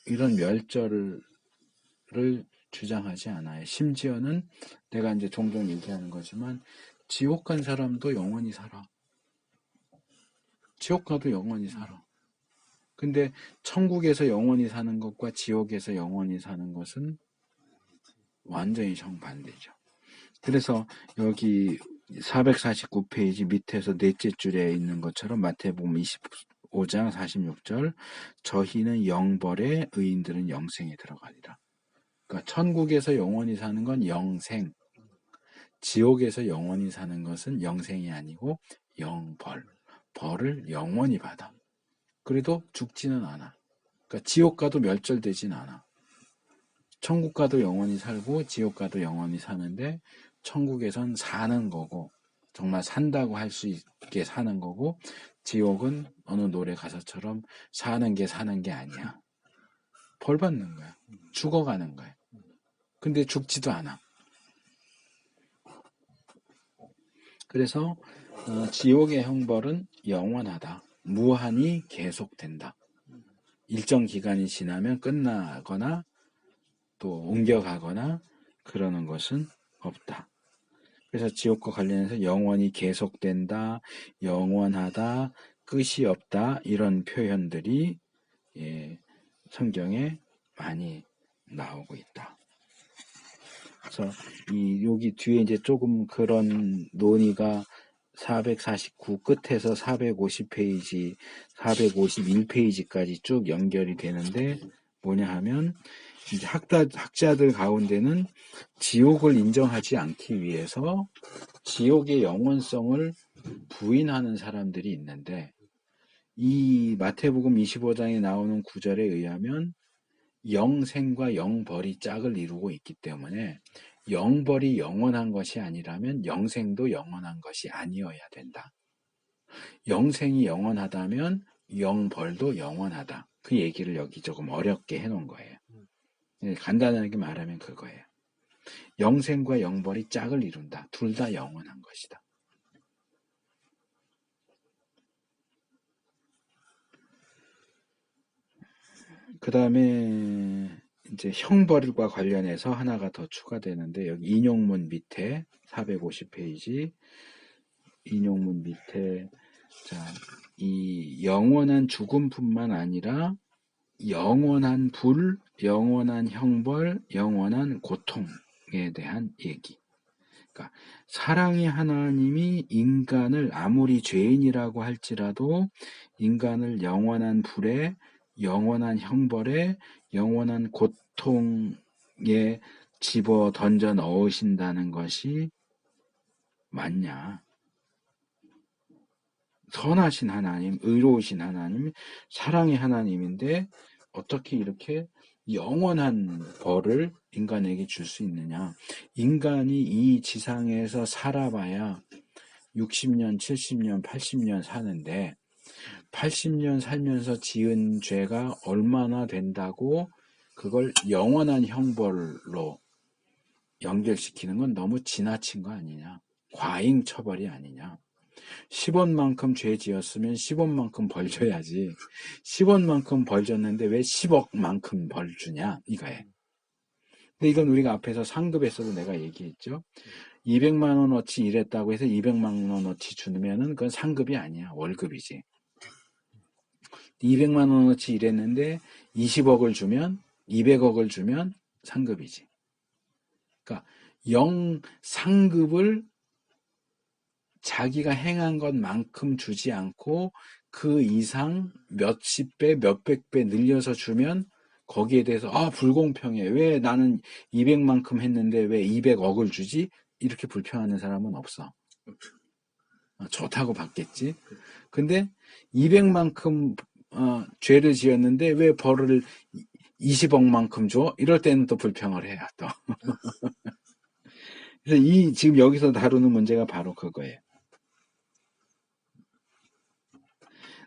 이런 멸절을 주장하지 않아요. 심지어는 내가 이제 종종 얘기하는 거지만 지옥 간 사람도 영원히 살아. 지옥 가도 영원히 살아. 근데 천국에서 영원히 사는 것과 지옥에서 영원히 사는 것은 완전히 정반대죠. 그래서 여기 449페이지 밑에서 넷째 줄에 있는 것처럼 마태복음 25장 46절, 저희는 영벌에 의인들은 영생에 들어가리라. 그러니까 천국에서 영원히 사는 건 영생, 지옥에서 영원히 사는 것은 영생이 아니고 영벌, 벌을 영원히 받아. 그래도 죽지는 않아. 그러니까 지옥 가도 멸절되진 않아. 천국 가도 영원히 살고 지옥 가도 영원히 사는데, 천국에선 사는 거고 정말 산다고 할 수 있게 사는 거고, 지옥은 어느 노래 가사처럼 사는 게 아니야. 벌 받는 거야. 죽어가는 거야. 근데 죽지도 않아. 그래서 지옥의 형벌은 영원하다. 무한히 계속된다. 일정 기간이 지나면 끝나거나 또 옮겨가거나 그러는 것은 없다. 그래서 지옥과 관련해서 영원히 계속된다, 영원하다, 끝이 없다 이런 표현들이 성경에 많이 나오고 있다. 그래서 여기 뒤에 이제 조금 그런 논의가 449 끝에서 450페이지, 451페이지까지 쭉 연결이 되는데 뭐냐 하면 이제 학자들 가운데는 지옥을 인정하지 않기 위해서 지옥의 영원성을 부인하는 사람들이 있는데 이 마태복음 25장에 나오는 구절에 의하면 영생과 영벌이 짝을 이루고 있기 때문에 영벌이 영원한 것이 아니라면 영생도 영원한 것이 아니어야 된다. 영생이 영원하다면 영벌도 영원하다. 그 얘기를 여기 조금 어렵게 해놓은 거예요. 간단하게 말하면 그거예요. 영생과 영벌이 짝을 이룬다. 둘 다 영원한 것이다. 그 다음에 이제 형벌과 관련해서 하나가 더 추가되는데 여기 인용문 밑에 450페이지 인용문 밑에 자, 이 영원한 죽음뿐만 아니라 영원한 불, 영원한 형벌, 영원한 고통에 대한 얘기. 그러니까 사랑의 하나님이 인간을 아무리 죄인이라고 할지라도 인간을 영원한 불에, 영원한 형벌에, 영원한 고통에 집어 던져 넣으신다는 것이 맞냐? 선하신 하나님, 의로우신 하나님, 사랑의 하나님인데 어떻게 이렇게 영원한 벌을 인간에게 줄 수 있느냐? 인간이 이 지상에서 살아봐야 60년, 70년, 80년 사는데 80년 살면서 지은 죄가 얼마나 된다고 그걸 영원한 형벌로 연결시키는 건 너무 지나친 거 아니냐? 과잉 처벌이 아니냐? 10원만큼 죄 지었으면 10원만큼 벌 줘야지. 10원만큼 벌 줬는데 왜 10억만큼 벌 주냐 이거예요. 근데 이건 우리가 앞에서 상급에서도 내가 얘기했죠. 200만 원어치 일했다고 해서 200만 원어치 주면은 그건 상급이 아니야. 월급이지. 200만 원어치 일했는데 20억을 주면 200억을 주면 상급이지. 그러니까 상급을 자기가 행한 것만큼 주지 않고 그 이상 몇십 배, 몇백 배 늘려서 주면 거기에 대해서 불공평해. 왜 나는 200만큼 했는데 왜 200억을 주지? 이렇게 불평하는 사람은 없어. 좋다고 받겠지. 근데 200만큼 죄를 지었는데 왜 벌을 20억만큼 줘? 이럴 때는 또 불평을 해요. 또. 그래서 지금 여기서 다루는 문제가 바로 그거예요.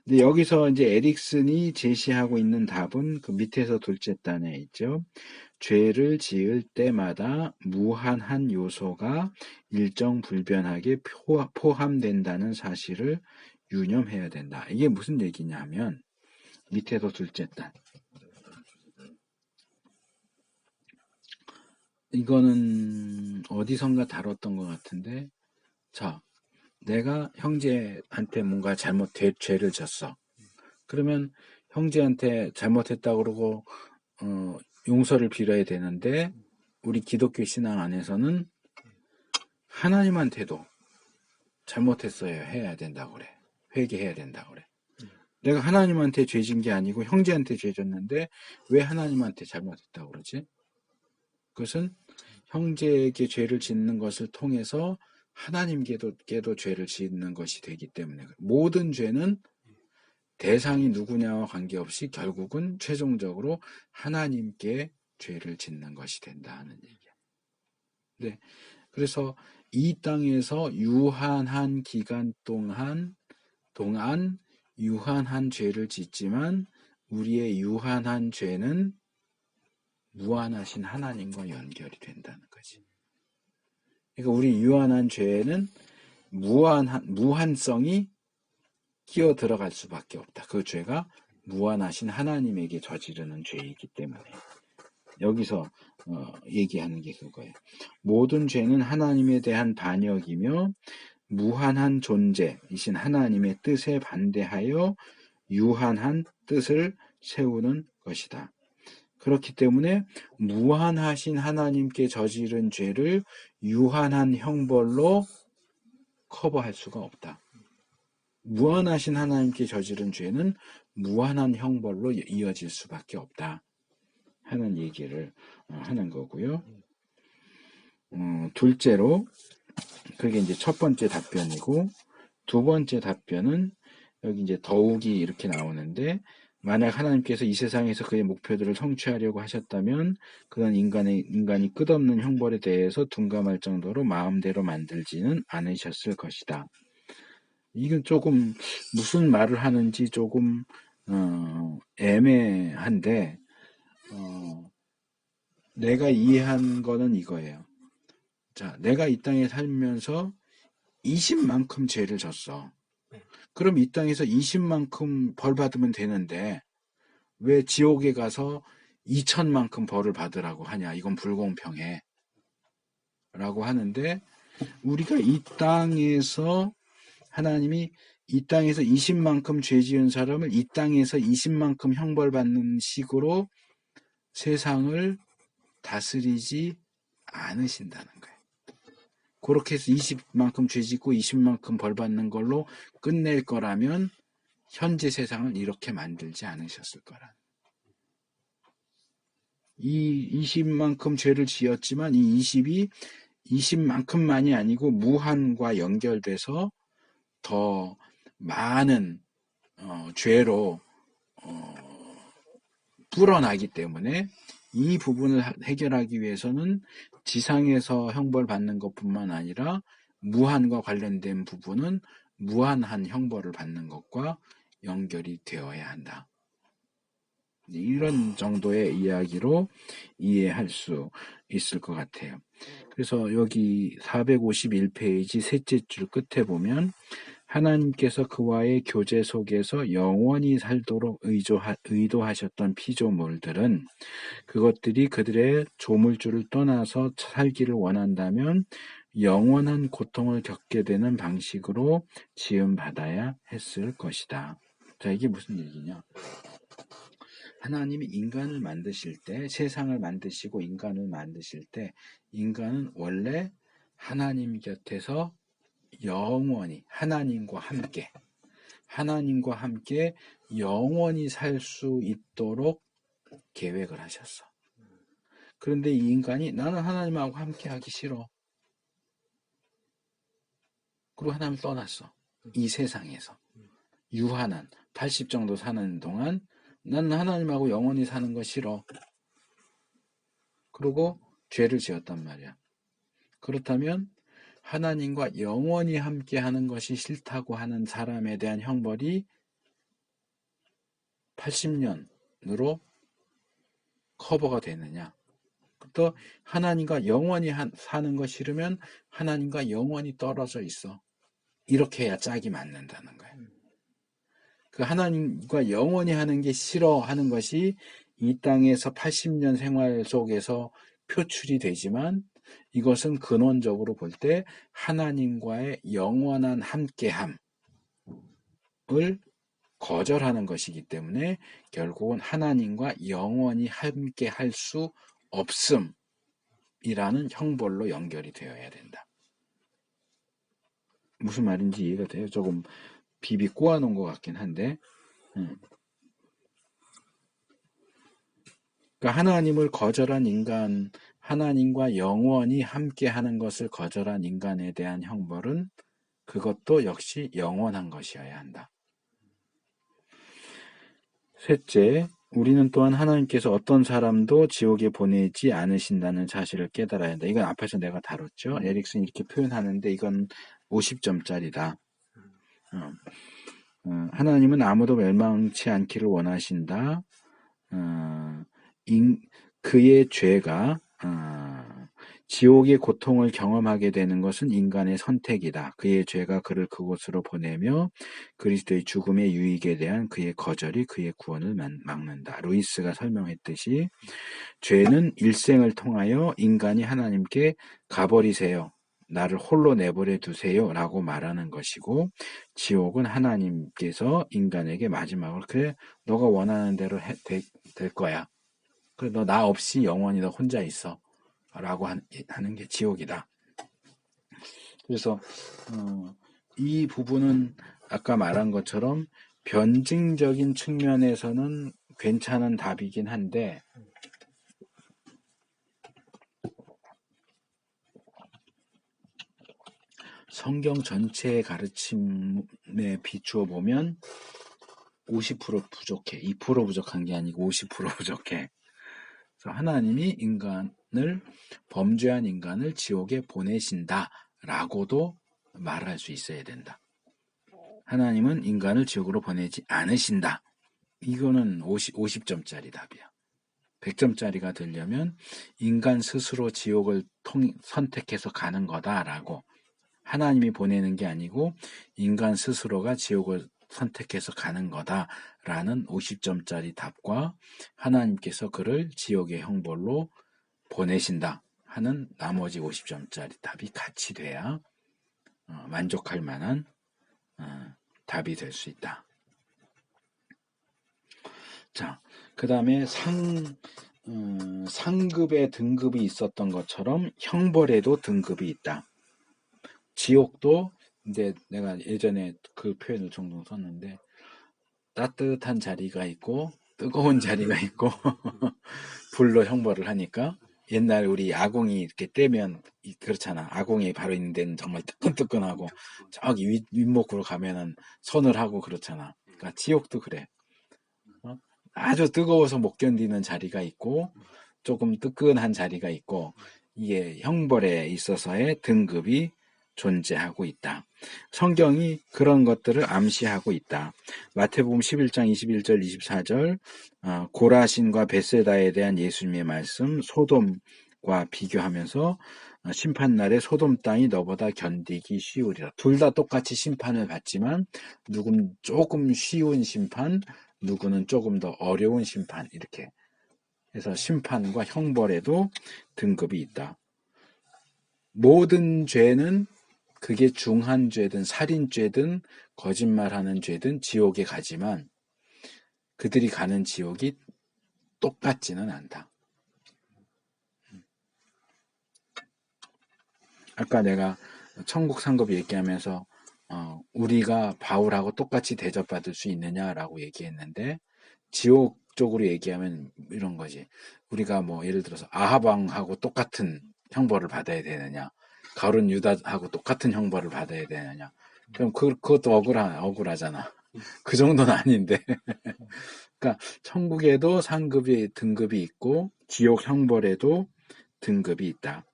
근데 여기서 이제 에릭슨이 제시하고 있는 답은 그 밑에서 둘째 단에 있죠. 죄를 지을 때마다 무한한 요소가 일정불변하게 포함된다는 사실을 유념해야 된다. 이게 무슨 얘기냐면 밑에서 둘째 단. 이거는 어디선가 다뤘던 것 같은데 자, 내가 형제한테 뭔가 죄를 졌어. 그러면 형제한테 잘못했다고 그러고 용서를 빌어야 되는데 우리 기독교 신앙 안에서는 하나님한테도 잘못했어요 해야 된다고 그래. 회개해야 된다고 그래. 내가 하나님한테 죄 진 게 아니고 형제한테 죄 졌는데 왜 하나님한테 잘못했다고 그러지? 그것은 형제에게 죄를 짓는 것을 통해서 하나님께도 죄를 짓는 것이 되기 때문에 모든 죄는 대상이 누구냐와 관계없이 결국은 최종적으로 하나님께 죄를 짓는 것이 된다는 얘기야. 네. 그래서 이 땅에서 유한한 기간 동안 유한한 죄를 짓지만 우리의 유한한 죄는 무한하신 하나님과 연결이 된다는 거지. 그러니까 우리 유한한 죄는 무한성이 끼어 들어갈 수밖에 없다. 그 죄가 무한하신 하나님에게 저지르는 죄이기 때문에. 여기서 얘기하는 게 그거예요. 모든 죄는 하나님에 대한 반역이며 무한한 존재이신 하나님의 뜻에 반대하여 유한한 뜻을 세우는 것이다. 그렇기 때문에 무한하신 하나님께 저지른 죄를 유한한 형벌로 커버할 수가 없다. 무한하신 하나님께 저지른 죄는 무한한 형벌로 이어질 수밖에 없다 하는 얘기를 하는 거고요. 둘째로, 그게 이제 첫 번째 답변이고, 두 번째 답변은 여기 이제 더욱이 이렇게 나오는데, 만약 하나님께서 이 세상에서 그의 목표들을 성취하려고 하셨다면 그런 인간이 끝없는 형벌에 대해서 둔감할 정도로 마음대로 만들지는 않으셨을 것이다. 이건 조금 무슨 말을 하는지 조금 애매한데, 내가 이해한 거는 이거예요. 자, 내가 이 땅에 살면서 20만큼 죄를 졌어. 그럼 이 땅에서 20만큼 벌 받으면 되는데 왜 지옥에 가서 2000만큼 벌을 받으라고 하냐. 이건 불공평해. 라고 하는데, 우리가 이 땅에서 하나님이 이 땅에서 20만큼 죄 지은 사람을 이 땅에서 20만큼 형벌 받는 식으로 세상을 다스리지 않으신다는 거예요. 그렇게 해서 20만큼 죄 짓고 20만큼 벌 받는 걸로 끝낼 거라면 현재 세상을 이렇게 만들지 않으셨을 거라. 이 20만큼 죄를 지었지만 이 20이 20만큼만이 아니고 무한과 연결돼서 더 많은 죄로 불어나기 때문에 이 부분을 해결하기 위해서는 지상에서 형벌 받는 것뿐만 아니라 무한과 관련된 부분은 무한한 형벌을 받는 것과 연결이 되어야 한다. 이런 정도의 이야기로 이해할 수 있을 것 같아요. 그래서 여기 451페이지 셋째 줄 끝에 보면 하나님께서 그와의 교제 속에서 영원히 살도록 의도하셨던 피조물들은 그것들이 그들의 조물주를 떠나서 살기를 원한다면 영원한 고통을 겪게 되는 방식으로 지음받아야 했을 것이다. 자, 이게 무슨 얘기냐? 하나님이 인간을 만드실 때, 세상을 만드시고 인간을 만드실 때, 인간은 원래 하나님 곁에서 영원히 하나님과 함께 영원히 살 수 있도록 계획을 하셨어. 그런데 이 인간이 나는 하나님하고 함께 하기 싫어. 그리고 하나님을 떠났어. 이 세상에서. 유한한 80 정도 사는 동안 나는 하나님하고 영원히 사는 거 싫어. 그리고 죄를 지었단 말이야. 그렇다면 하나님과 영원히 함께 하는 것이 싫다고 하는 사람에 대한 형벌이 80년으로 커버가 되느냐. 또 하나님과 영원히 사는 거 싫으면 하나님과 영원히 떨어져 있어. 이렇게 해야 짝이 맞는다는 거야. 그 하나님과 영원히 하는 게 싫어하는 것이 이 땅에서 80년 생활 속에서 표출이 되지만 이것은 근원적으로 볼 때 하나님과의 영원한 함께함을 거절하는 것이기 때문에 결국은 하나님과 영원히 함께 할 수 없음이라는 형벌로 연결이 되어야 된다. 무슨 말인지 이해가 돼요? 조금 비비 꼬아놓은 것 같긴 한데, 그러니까 하나님을 거절한 인간, 하나님과 영원히 함께하는 것을 거절한 인간에 대한 형벌은 그것도 역시 영원한 것이어야 한다. 셋째, 우리는 또한 하나님께서 어떤 사람도 지옥에 보내지 않으신다는 사실을 깨달아야 한다. 이건 앞에서 내가 다뤘죠. 에릭슨이 이렇게 표현하는데 이건 50점짜리다. 하나님은 아무도 멸망치 않기를 원하신다. 그의 죄가 지옥의 고통을 경험하게 되는 것은 인간의 선택이다. 그의 죄가 그를 그곳으로 보내며 그리스도의 죽음의 유익에 대한 그의 거절이 그의 구원을 막는다. 루이스가 설명했듯이 죄는 일생을 통하여 인간이 하나님께 가버리세요. 나를 홀로 내버려 두세요. 라고 말하는 것이고, 지옥은 하나님께서 인간에게 마지막으로 그래, 너가 원하는 대로 될 거야. 그래, 너 나 없이 영원히 너 혼자 있어. 라고 하는 게 지옥이다. 그래서 이 부분은 아까 말한 것처럼 변증적인 측면에서는 괜찮은 답이긴 한데 성경 전체의 가르침에 비추어 보면 50% 부족해. 2% 부족한 게 아니고 50% 부족해. 그래서 하나님이 범죄한 인간을 지옥에 보내신다라고도 말할 수 있어야 된다. 하나님은 인간을 지옥으로 보내지 않으신다. 이거는 50점짜리 답이야. 100점짜리가 되려면 인간 스스로 지옥을 선택해서 가는 거다라고, 하나님이 보내는 게 아니고 인간 스스로가 지옥을 선택해서 가는 거다라는 50점짜리 답과 하나님께서 그를 지옥의 형벌로 보내신다 하는 나머지 50점짜리 답이 같이 돼야 만족할 만한 답이 될 수 있다. 자, 그 다음에 상급의 등급이 있었던 것처럼 형벌에도 등급이 있다. 지옥도 이제 내가 예전에 그 표현을 종종 썼는데 따뜻한 자리가 있고 뜨거운 자리가 있고 불로 형벌을 하니까 옛날 우리 아궁이 이렇게 떼면 그렇잖아. 아궁이 바로 있는 데는 정말 뜨끈뜨끈하고 저기 윗목으로 가면은 서늘하고 그렇잖아. 그러니까 지옥도 그래. 아주 뜨거워서 못 견디는 자리가 있고 조금 뜨끈한 자리가 있고 이게 형벌에 있어서의 등급이 존재하고 있다. 성경이 그런 것들을 암시하고 있다. 마태복음 11장 21절 24절 고라신과 벳세다에 대한 예수님의 말씀, 소돔과 비교하면서 심판날에 소돔 땅이 너보다 견디기 쉬우리라. 둘 다 똑같이 심판을 받지만 누군 조금 쉬운 심판, 누구는 조금 더 어려운 심판, 이렇게 해서 심판과 형벌에도 등급이 있다. 모든 죄는 그게 중한 죄든 살인죄든 거짓말하는 죄든 지옥에 가지만 그들이 가는 지옥이 똑같지는 않다. 아까 내가 천국 상급 얘기하면서 우리가 바울하고 똑같이 대접받을 수 있느냐라고 얘기했는데 지옥 쪽으로 얘기하면 이런 거지. 우리가 뭐 예를 들어서 아하방하고 똑같은 형벌을 받아야 되느냐, 가룟 유다하고 똑같은 형벌을 받아야 되느냐. 그럼 그것도 억울하잖아. 그 정도는 아닌데. 그러니까 천국에도 상급이 등급이 있고 지옥 형벌에도 등급이 있다.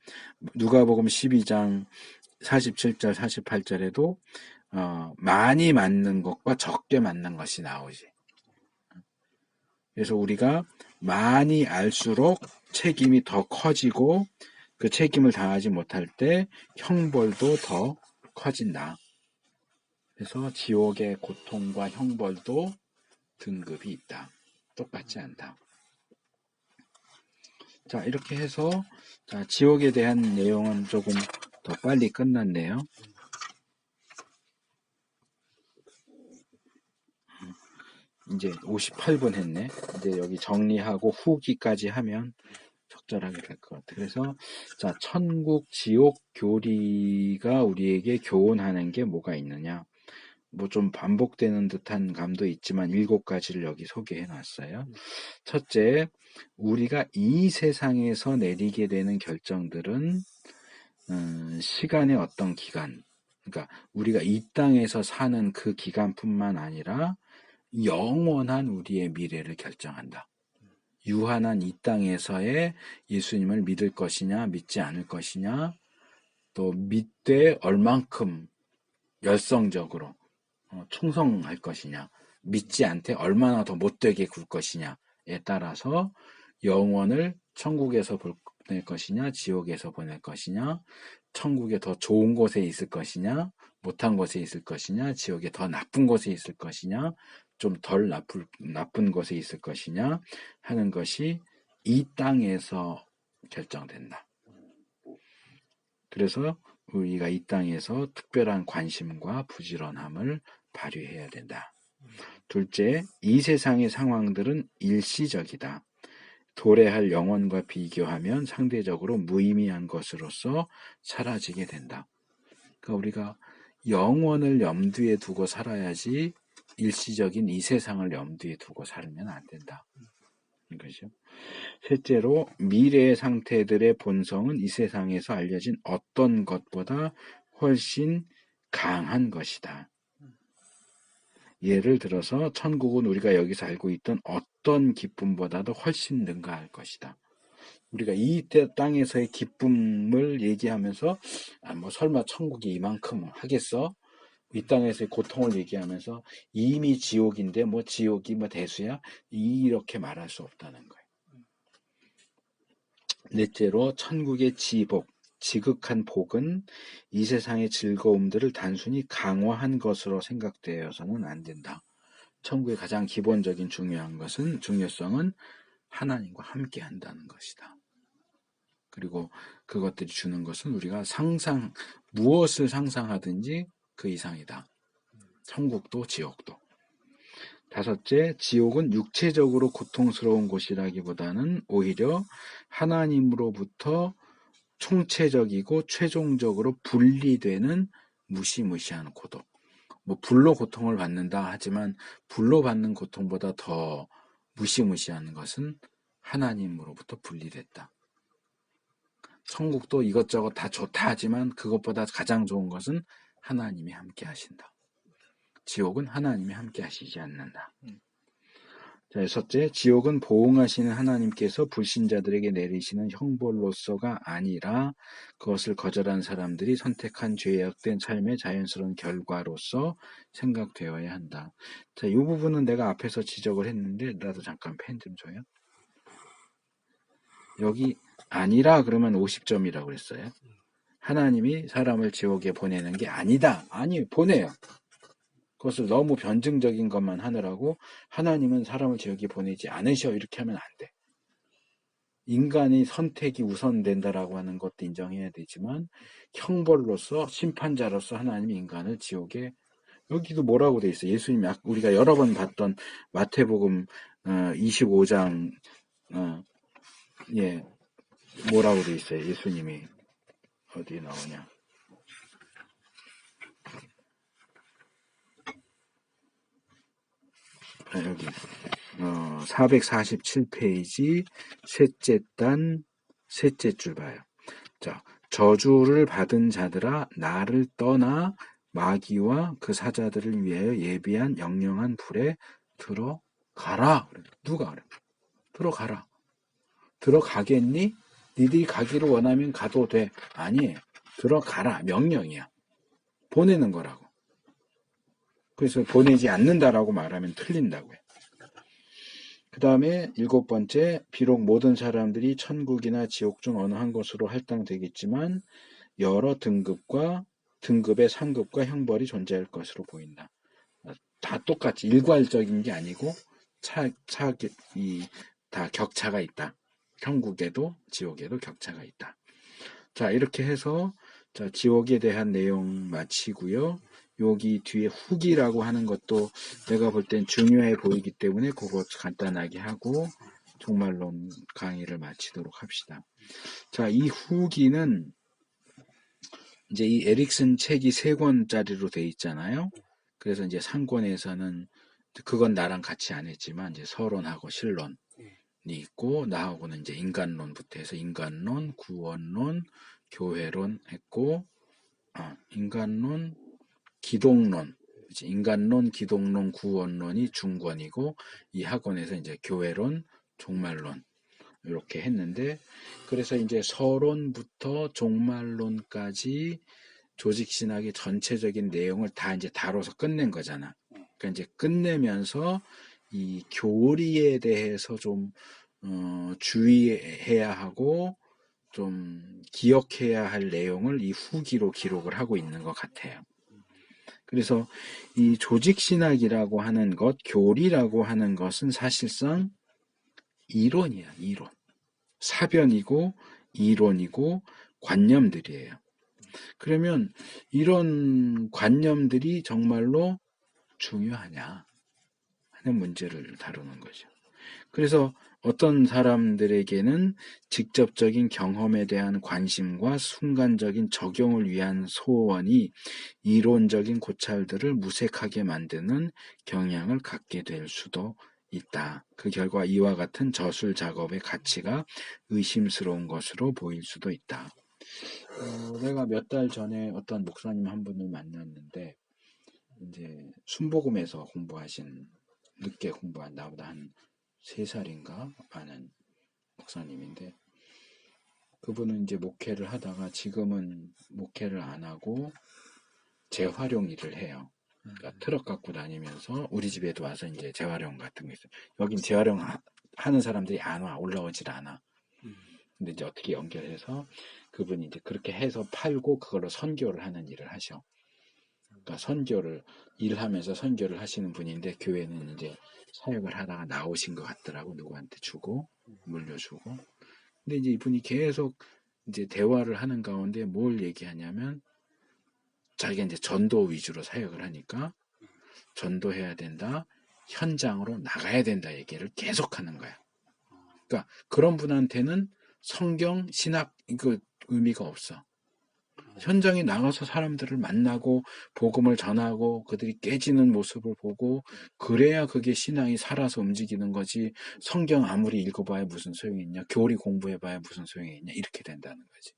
누가복음 12장 47절 48절에도 많이 맞는 것과 적게 맞는 것이 나오지. 그래서 우리가 많이 알수록 책임이 더 커지고 그 책임을 다하지 못할 때 형벌도 더 커진다. 그래서 지옥의 고통과 형벌도 등급이 있다. 똑같지 않다. 자, 이렇게 해서 지옥에 대한 내용은 조금 더 빨리 끝났네요. 이제 58분 했네. 이제 여기 정리하고 후기까지 하면 적절하게 될 것 같아요. 그래서 천국, 지옥 교리가 우리에게 교훈하는 게 뭐가 있느냐. 뭐 좀 반복되는 듯한 감도 있지만 7가지를 여기 소개해 놨어요. 첫째, 우리가 이 세상에서 내리게 되는 결정들은 시간의 어떤 기간, 그러니까 우리가 이 땅에서 사는 그 기간뿐만 아니라 영원한 우리의 미래를 결정한다. 유한한 이 땅에서의 예수님을 믿을 것이냐 믿지 않을 것이냐, 또 믿되 얼만큼 열성적으로 충성할 것이냐, 믿지 않되 얼마나 더 못되게 굴 것이냐에 따라서 영원을 천국에서 보낼 것이냐, 지옥에서 보낼 것이냐, 천국에 더 좋은 곳에 있을 것이냐, 못한 곳에 있을 것이냐, 지옥에 더 나쁜 곳에 있을 것이냐, 좀 덜 나쁜 곳에 있을 것이냐 하는 것이 이 땅에서 결정된다. 그래서 우리가 이 땅에서 특별한 관심과 부지런함을 발휘해야 된다. 둘째, 이 세상의 상황들은 일시적이다. 도래할 영원과 비교하면 상대적으로 무의미한 것으로서 사라지게 된다. 그러니까 우리가 영원을 염두에 두고 살아야지 일시적인 이 세상을 염두에 두고 살면 안 된다. 이것이죠. 셋째로, 미래의 상태들의 본성은 이 세상에서 알려진 어떤 것보다 훨씬 강한 것이다. 예를 들어서 천국은 우리가 여기서 알고 있던 어떤 기쁨보다도 훨씬 능가할 것이다. 우리가 이 땅에서의 기쁨을 얘기하면서 뭐 설마 천국이 이만큼 하겠어? 이 땅에서의 고통을 얘기하면서 이미 지옥인데 뭐 지옥이 뭐 대수야? 이렇게 말할 수 없다는 거예요. 넷째로, 천국의 지극한 복은 이 세상의 즐거움들을 단순히 강화한 것으로 생각되어서는 안 된다. 천국의 가장 기본적인 중요성은 하나님과 함께 한다는 것이다. 그리고 그것들이 주는 것은 우리가 무엇을 상상하든지 그 이상이다. 천국도 지옥도. 다섯째, 지옥은 육체적으로 고통스러운 곳이라기보다는 오히려 하나님으로부터 총체적이고 최종적으로 분리되는 무시무시한 고독. 뭐 불로 고통을 받는다 하지만 불로 받는 고통보다 더 무시무시한 것은 하나님으로부터 분리됐다. 천국도 이것저것 다 좋다 하지만 그것보다 가장 좋은 것은 하나님이 함께 하신다. 지옥은 하나님이 함께 하시지 않는다. 자, 여섯째, 지옥은 보응하시는 하나님께서 불신자들에게 내리시는 형벌로서가 아니라 그것을 거절한 사람들이 선택한 죄악된 삶의 자연스러운 결과로서 생각되어야 한다. 자, 이 부분은 내가 앞에서 지적을 했는데 나도 잠깐 펜 좀 줘요. 여기 아니라 그러면 50점이라고 그랬어요. 하나님이 사람을 지옥에 보내는 게 아니다. 아니, 보내요. 그것을 너무 변증적인 것만 하느라고 하나님은 사람을 지옥에 보내지 않으셔 이렇게 하면 안 돼. 인간의 선택이 우선된다라고 하는 것도 인정해야 되지만 형벌로서 심판자로서 하나님이 인간을 지옥에 여기도 뭐라고 돼 있어. 예수님 우리가 여러 번 봤던 마태복음 25장 예 뭐라고 돼 있어요. 예수님이 어디 나오냐. 여기 447페이지 셋째 단 셋째 줄 봐요. 자, 저주를 받은 자들아 나를 떠나 마귀와 그 사자들을 위하여 예비한 영영한 불에 들어가라. 누가 그래? 들어가라. 들어가겠니? 니들이 가기를 원하면 가도 돼. 아니에요. 들어가라. 명령이야. 보내는 거라고. 그래서 보내지 않는다라고 말하면 틀린다고요. 그 다음에 7번째, 비록 모든 사람들이 천국이나 지옥 중 어느 한 곳으로 할당되겠지만 여러 등급의 상급과 형벌이 존재할 것으로 보인다. 다 똑같이 일괄적인 게 아니고 다 격차가 있다. 천국에도 지옥에도 격차가 있다. 자, 이렇게 해서 자, 지옥에 대한 내용 마치고요. 여기 뒤에 후기라고 하는 것도 내가 볼 땐 중요해 보이기 때문에 그거 간단하게 하고 종말론 강의를 마치도록 합시다. 자, 이 후기는 이제 이 에릭슨 책이 3권짜리로 돼 있잖아요. 그래서 이제 상권에서는 그건 나랑 같이 안 했지만 이제 서론하고 실론이 있고 나하고는 이제 인간론부터 해서 인간론, 구원론, 교회론 했고 인간론, 기독론, 인간론, 기독론, 구원론이 중권이고 이 학원에서 이제 교회론, 종말론 이렇게 했는데 그래서 이제 서론부터 종말론까지 조직신학의 전체적인 내용을 다 이제 다뤄서 끝낸 거잖아. 그러니까 이제 끝내면서 이 교리에 대해서 좀 주의해야 하고 좀 기억해야 할 내용을 이 후기로 기록을 하고 있는 것 같아요. 그래서 이 조직신학이라고 하는 것, 교리라고 하는 것은 사실상 이론이야, 이론. 사변이고, 이론이고, 관념들이에요. 그러면 이런 관념들이 정말로 중요하냐 하는 문제를 다루는 거죠. 그래서 어떤 사람들에게는 직접적인 경험에 대한 관심과 순간적인 적용을 위한 소원이 이론적인 고찰들을 무색하게 만드는 경향을 갖게 될 수도 있다. 그 결과 이와 같은 저술 작업의 가치가 의심스러운 것으로 보일 수도 있다. 내가 몇 달 전에 어떤 목사님 한 분을 만났는데 이제 순복음에서 늦게 공부한 나보다 한 3살인가 많은 목사님인데 그분은 이제 목회를 하다가 지금은 목회를 안 하고 재활용 일을 해요. 그러니까 트럭 갖고 다니면서 우리 집에도 와서 이제 재활용 같은 거 있어요. 여긴 재활용 하는 사람들이 안 와, 올라오질 않아. 근데 이제 어떻게 연결해서 그분이 이제 그렇게 해서 팔고 그걸로 선교를 하는 일을 하셔. 그러니까 일하면서 선교를 하시는 분인데 교회는 이제 사역을 하다가 나오신 것 같더라고. 누구한테 주고 물려주고. 근데 이제 이분이 계속 이제 대화를 하는 가운데 뭘 얘기하냐면 자기가 이제 전도 위주로 사역을 하니까 전도해야 된다. 현장으로 나가야 된다 얘기를 계속하는 거야. 그러니까 그런 분한테는 성경, 신학 이거 의미가 없어. 현장에 나가서 사람들을 만나고 복음을 전하고 그들이 깨지는 모습을 보고 그래야 그게 신앙이 살아서 움직이는 거지. 성경 아무리 읽어봐야 무슨 소용이 있냐. 교리 공부해봐야 무슨 소용이 있냐. 이렇게 된다는 거지.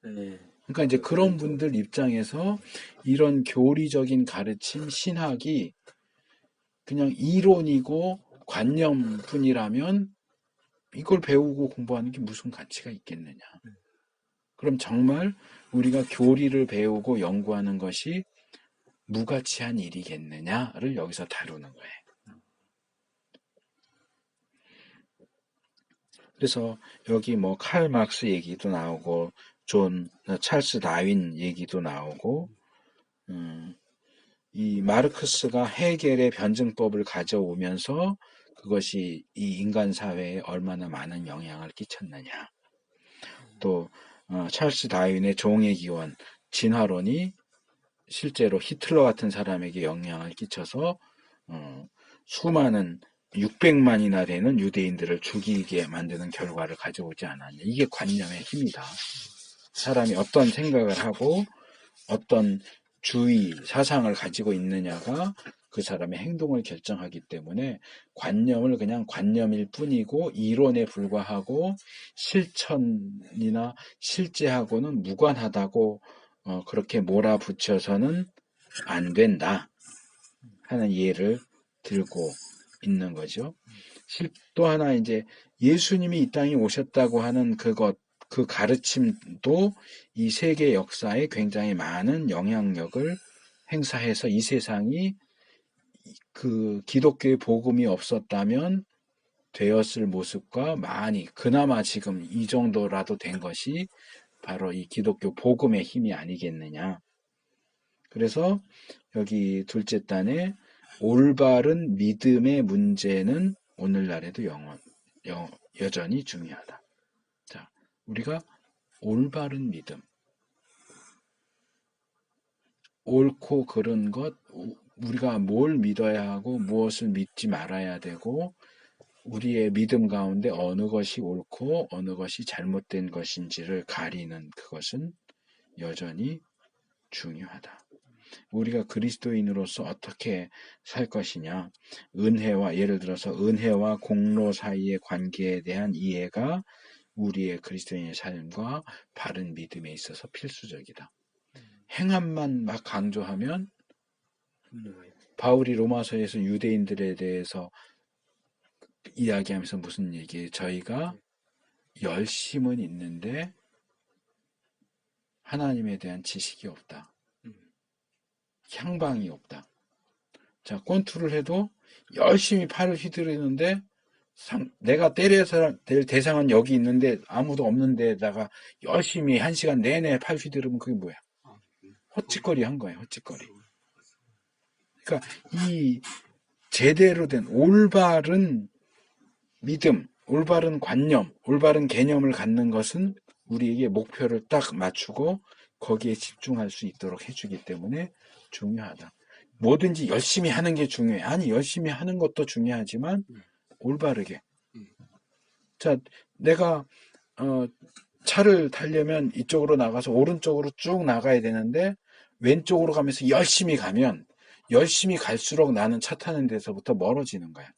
네. 그러니까 이제 그런 분들 입장에서 이런 교리적인 가르침, 신학이 그냥 이론이고 관념뿐이라면 이걸 배우고 공부하는 게 무슨 가치가 있겠느냐. 그럼 정말 우리가 교리를 배우고 연구하는 것이 무가치한 일이겠느냐를 여기서 다루는 거예요. 그래서 여기 뭐 칼 막스 얘기도 나오고 찰스 다윈 얘기도 나오고 이 마르크스가 헤겔의 변증법을 가져오면서 그것이 이 인간 사회에 얼마나 많은 영향을 끼쳤느냐. 또 찰스 다윈의 종의 기원, 진화론이 실제로 히틀러 같은 사람에게 영향을 끼쳐서 수많은 600만이나 되는 유대인들을 죽이게 만드는 결과를 가져오지 않았냐. 이게 관념의 힘이다. 사람이 어떤 생각을 하고 어떤 주의, 사상을 가지고 있느냐가 그 사람의 행동을 결정하기 때문에 관념을 그냥 관념일 뿐이고 이론에 불과하고 실천이나 실제하고는 무관하다고 그렇게 몰아붙여서는 안 된다 하는 예를 들고 있는 거죠. 또 하나 이제 예수님이 이 땅에 오셨다고 하는 그 가르침도 이 세계 역사에 굉장히 많은 영향력을 행사해서 이 세상이 그 기독교의 복음이 없었다면 되었을 모습과 많이 그나마 지금 이 정도라도 된 것이 바로 이 기독교 복음의 힘이 아니겠느냐. 그래서 여기 둘째 단에 올바른 믿음의 문제는 오늘날에도 여전히 중요하다. 자, 우리가 올바른 믿음, 옳고 그른 것, 우리가 뭘 믿어야 하고 무엇을 믿지 말아야 되고 우리의 믿음 가운데 어느 것이 옳고 어느 것이 잘못된 것인지를 가리는 그것은 여전히 중요하다. 우리가 그리스도인으로서 어떻게 살 것이냐, 예를 들어서 은혜와 공로 사이의 관계에 대한 이해가 우리의 그리스도인의 삶과 바른 믿음에 있어서 필수적이다. 행함만 막 강조하면 바울이 로마서에서 유대인들에 대해서 이야기하면서 무슨 얘기예요? 저희가 열심은 있는데 하나님에 대한 지식이 없다. 향방이 없다. 자, 권투를 해도 열심히 팔을 휘두르는데 내가 때려야 될 대상은 여기 있는데 아무도 없는 데다가 열심히 1시간 내내 팔 휘두르면 그게 뭐야? 헛짓거리 한 거예요, 헛짓거리. 그러니까 이 제대로 된 올바른 믿음, 올바른 관념, 올바른 개념을 갖는 것은 우리에게 목표를 딱 맞추고 거기에 집중할 수 있도록 해주기 때문에 중요하다. 뭐든지 열심히 하는 게 중요해. 아니, 열심히 하는 것도 중요하지만 올바르게. 자, 내가 차를 타려면 이쪽으로 나가서 오른쪽으로 쭉 나가야 되는데 왼쪽으로 가면서 열심히 가면 열심히 갈수록 나는 차 타는 데서부터 멀어지는 거야.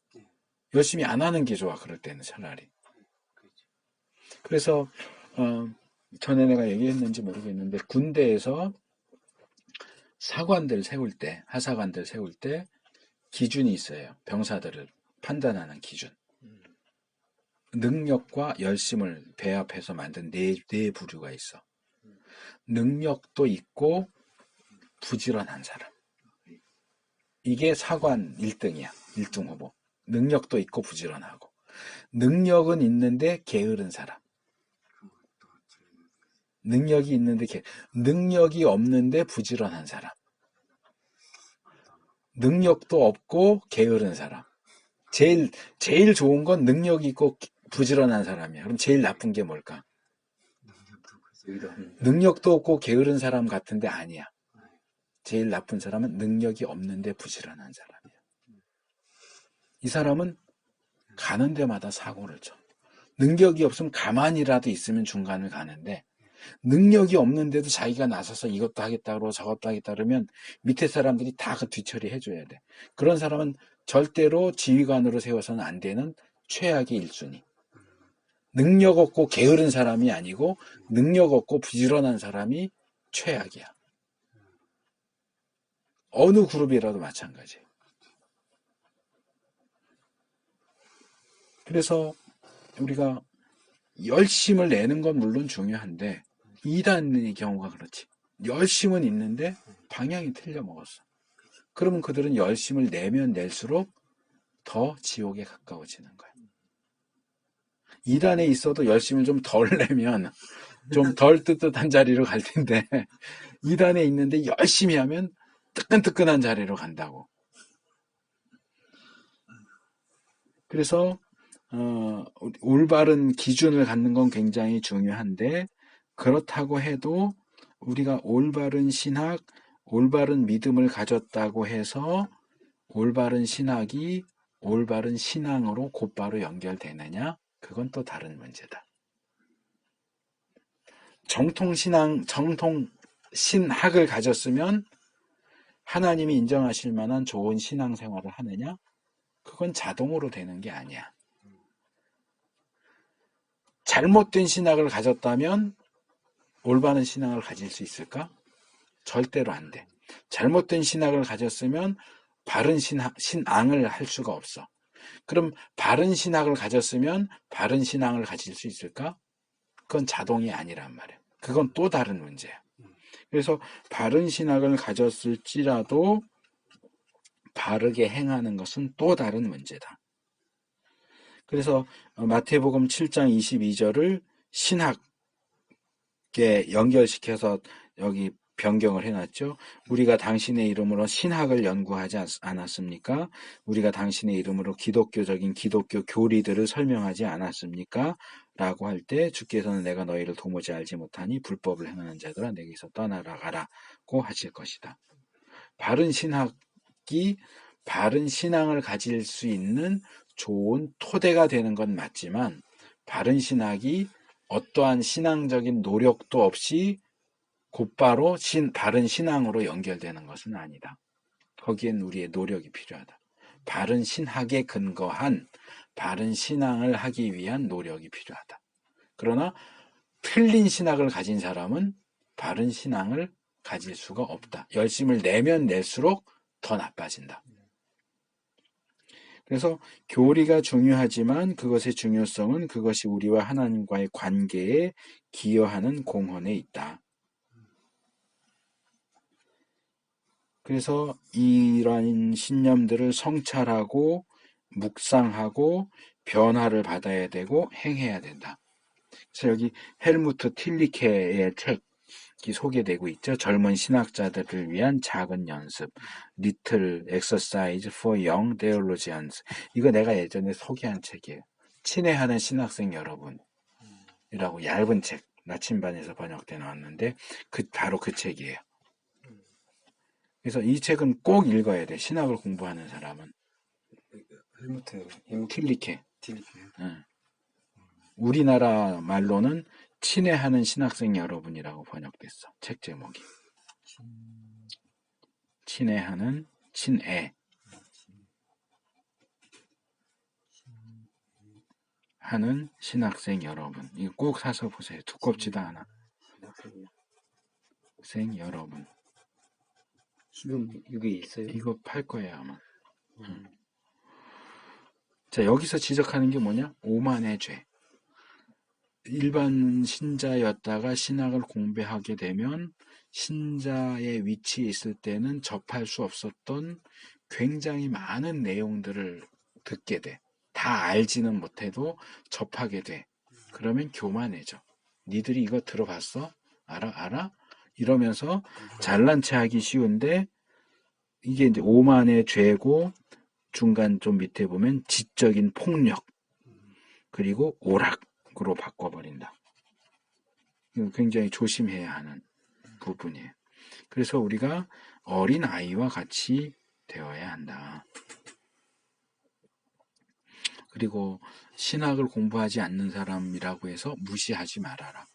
열심히 안 하는 게 좋아, 그럴 때는 차라리. 그래서 전에 내가 얘기했는지 모르겠는데 군대에서 사관들 세울 때, 하사관들 세울 때 기준이 있어요. 병사들을 판단하는 기준. 능력과 열심을 배합해서 만든 네 부류가 있어. 능력도 있고 부지런한 사람. 이게 사관 1등이야. 1등 후보. 능력도 있고 부지런하고. 능력은 있는데 게으른 사람. 능력이 있는데 능력이 없는데 부지런한 사람. 능력도 없고 게으른 사람. 제일 좋은 건 능력이 있고 부지런한 사람이야. 그럼 제일 나쁜 게 뭘까? 능력도 없고 게으른 사람 같은데 아니야. 제일 나쁜 사람은 능력이 없는데 부지런한 사람이야. 이 사람은 가는 데마다 사고를 쳐. 능력이 없으면 가만히라도 있으면 중간을 가는데 능력이 없는데도 자기가 나서서 이것도 하겠다 그러고 저것도 하겠다 그러면 밑에 사람들이 다 그 뒤처리 해줘야 돼. 그런 사람은 절대로 지휘관으로 세워서는 안 되는 최악의 1순위. 능력 없고 게으른 사람이 아니고 능력 없고 부지런한 사람이 최악이야. 어느 그룹이라도 마찬가지. 그래서 우리가 열심을 내는 건 물론 중요한데 2단의 경우가 그렇지. 열심은 있는데 방향이 틀려 먹었어. 그러면 그들은 열심을 내면 낼수록 더 지옥에 가까워지는 거야. 2단에 있어도 열심을 좀 덜 내면 좀 덜 뜨뜻한 자리로 갈 텐데 2단에 있는데 열심히 하면 뜨끈뜨끈한 자리로 간다고. 그래서 올바른 기준을 갖는 건 굉장히 중요한데 그렇다고 해도 우리가 올바른 신학, 올바른 믿음을 가졌다고 해서 올바른 신학이 올바른 신앙으로 곧바로 연결되느냐? 그건 또 다른 문제다. 정통 신학을 가졌으면 하나님이 인정하실 만한 좋은 신앙생활을 하느냐? 그건 자동으로 되는 게 아니야. 잘못된 신학을 가졌다면 올바른 신앙을 가질 수 있을까? 절대로 안 돼. 잘못된 신학을 가졌으면 바른 신앙을 할 수가 없어. 그럼 바른 신학을 가졌으면 바른 신앙을 가질 수 있을까? 그건 자동이 아니란 말이야. 그건 또 다른 문제야. 그래서 바른 신학을 가졌을지라도 바르게 행하는 것은 또 다른 문제다. 그래서 마태복음 7장 22절을 신학에 연결시켜서 여기 변경을 해놨죠. 우리가 당신의 이름으로 신학을 연구하지 않았습니까? 우리가 당신의 이름으로 기독교적인 기독교 교리들을 설명하지 않았습니까? 라고 할 때 주께서는 내가 너희를 도무지 알지 못하니 불법을 행하는 자들아 내게서 떠나가라고 하실 것이다. 바른 신학이 바른 신앙을 가질 수 있는 좋은 토대가 되는 건 맞지만 바른 신학이 어떠한 신앙적인 노력도 없이 곧바로 바른 신앙으로 연결되는 것은 아니다. 거기엔 우리의 노력이 필요하다. 바른 신학에 근거한 바른 신앙을 하기 위한 노력이 필요하다. 그러나 틀린 신학을 가진 사람은 바른 신앙을 가질 수가 없다. 열심을 내면 낼수록 더 나빠진다. 그래서 교리가 중요하지만 그것의 중요성은 그것이 우리와 하나님과의 관계에 기여하는 공헌에 있다. 그래서 이러한 신념들을 성찰하고 묵상하고 변화를 받아야 되고 행해야 된다. 그래서 여기 헬무트 틸리케의 책이 소개되고 있죠. 젊은 신학자들을 위한 작은 연습, Little Exercise for Young Theologians. 이거 내가 예전에 소개한 책이에요. 친애하는 신학생 여러분이라고 얇은 책, 나침반에서 번역돼 나왔는데 바로 그 책이에요. 그래서 이 책은 꼭 읽어야 돼. 신학을 공부하는 사람은. 헬무트 틸리케. 틸리케. 응. 우리나라 말로는 친애하는 신학생 여러분이라고 번역됐어. 책 제목이. 친애하는 친애 하는 신학생 여러분. 이거 꼭 사서 보세요. 두껍지도 않아. 생 여러분. 지금 이게 있어요? 이거 팔 거예요 아마. 자, 여기서 지적하는 게 뭐냐? 오만의 죄. 일반 신자였다가 신학을 공부하게 되면 신자의 위치에 있을 때는 접할 수 없었던 굉장히 많은 내용들을 듣게 돼. 다 알지는 못해도 접하게 돼. 그러면 교만해져. 니들이 이거 들어봤어? 알아? 이러면서 잘난 체 하기 쉬운데 이게 이제 오만의 죄고 중간 좀 밑에 보면 지적인 폭력 그리고 오락으로 바꿔버린다. 이거 굉장히 조심해야 하는 부분이에요. 그래서 우리가 어린 아이와 같이 되어야 한다. 그리고 신학을 공부하지 않는 사람이라고 해서 무시하지 말아라.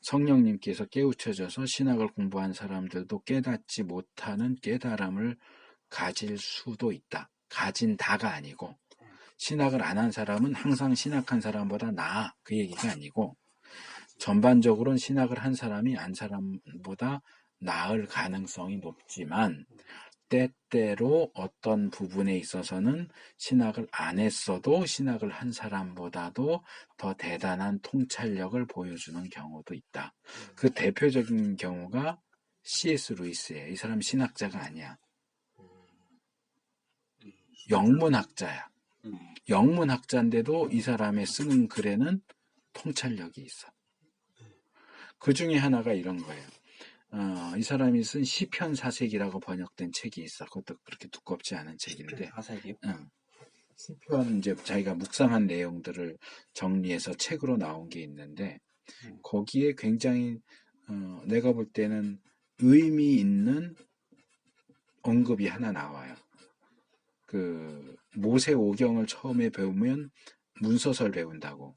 성령님께서 깨우쳐져서 신학을 공부한 사람들도 깨닫지 못하는 깨달음을 가질 수도 있다. 가진다가 아니고 신학을 안 한 사람은 항상 신학한 사람보다 나아. 그 얘기가 아니고 전반적으로는 신학을 한 사람이 안 사람보다 나을 가능성이 높지만 때때로 어떤 부분에 있어서는 신학을 안 했어도 신학을 한 사람보다도 더 대단한 통찰력을 보여주는 경우도 있다. 그 대표적인 경우가 C.S. 루이스예요. 이 사람 신학자가 아니야. 영문학자야. 영문학자인데도 이 사람의 쓰는 글에는 통찰력이 있어. 그 중에 하나가 이런 거예요. 이 사람이 쓴 시편 사색이라고 번역된 책이 있어. 그것도 그렇게 두껍지 않은 책인데. 사색이요? 시편 이제 자기가 묵상한 내용들을 정리해서 책으로 나온 게 있는데 거기에 굉장히 내가 볼 때는 의미 있는 언급이 하나 나와요. 그 모세오경을 처음에 배우면 문서설 배운다고.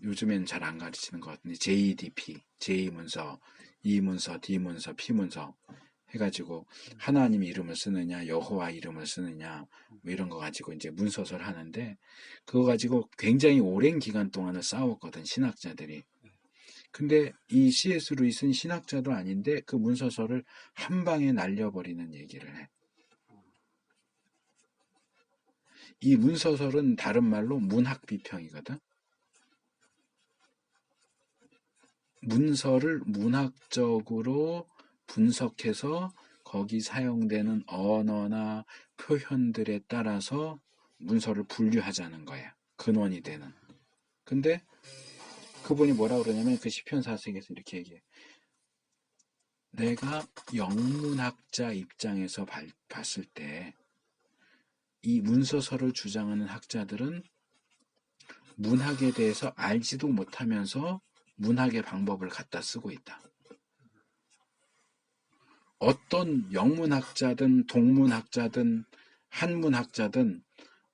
요즘엔 잘 안 가르치는 것 같은데 JDP, J문서, E문서, D문서, P문서 해가지고 하나님 이름을 쓰느냐 여호와 이름을 쓰느냐 뭐 이런 거 가지고 이제 문서설 하는데 그거 가지고 굉장히 오랜 기간 동안을 싸웠거든 신학자들이. 근데 이 C.S. 루이스는 신학자도 아닌데 그 문서설을 한 방에 날려버리는 얘기를 해. 이 문서설은 다른 말로 문학비평이거든. 문서를 문학적으로 분석해서 거기 사용되는 언어나 표현들에 따라서 문서를 분류하자는 거야. 근원이 되는. 근데 그분이 뭐라 그러냐면 그 시편 사색에서 이렇게 얘기해. 내가 영문학자 입장에서 봤을 때 이 문서설을 주장하는 학자들은 문학에 대해서 알지도 못하면서 문학의 방법을 갖다 쓰고 있다. 어떤 영문학자든 동문학자든 한문학자든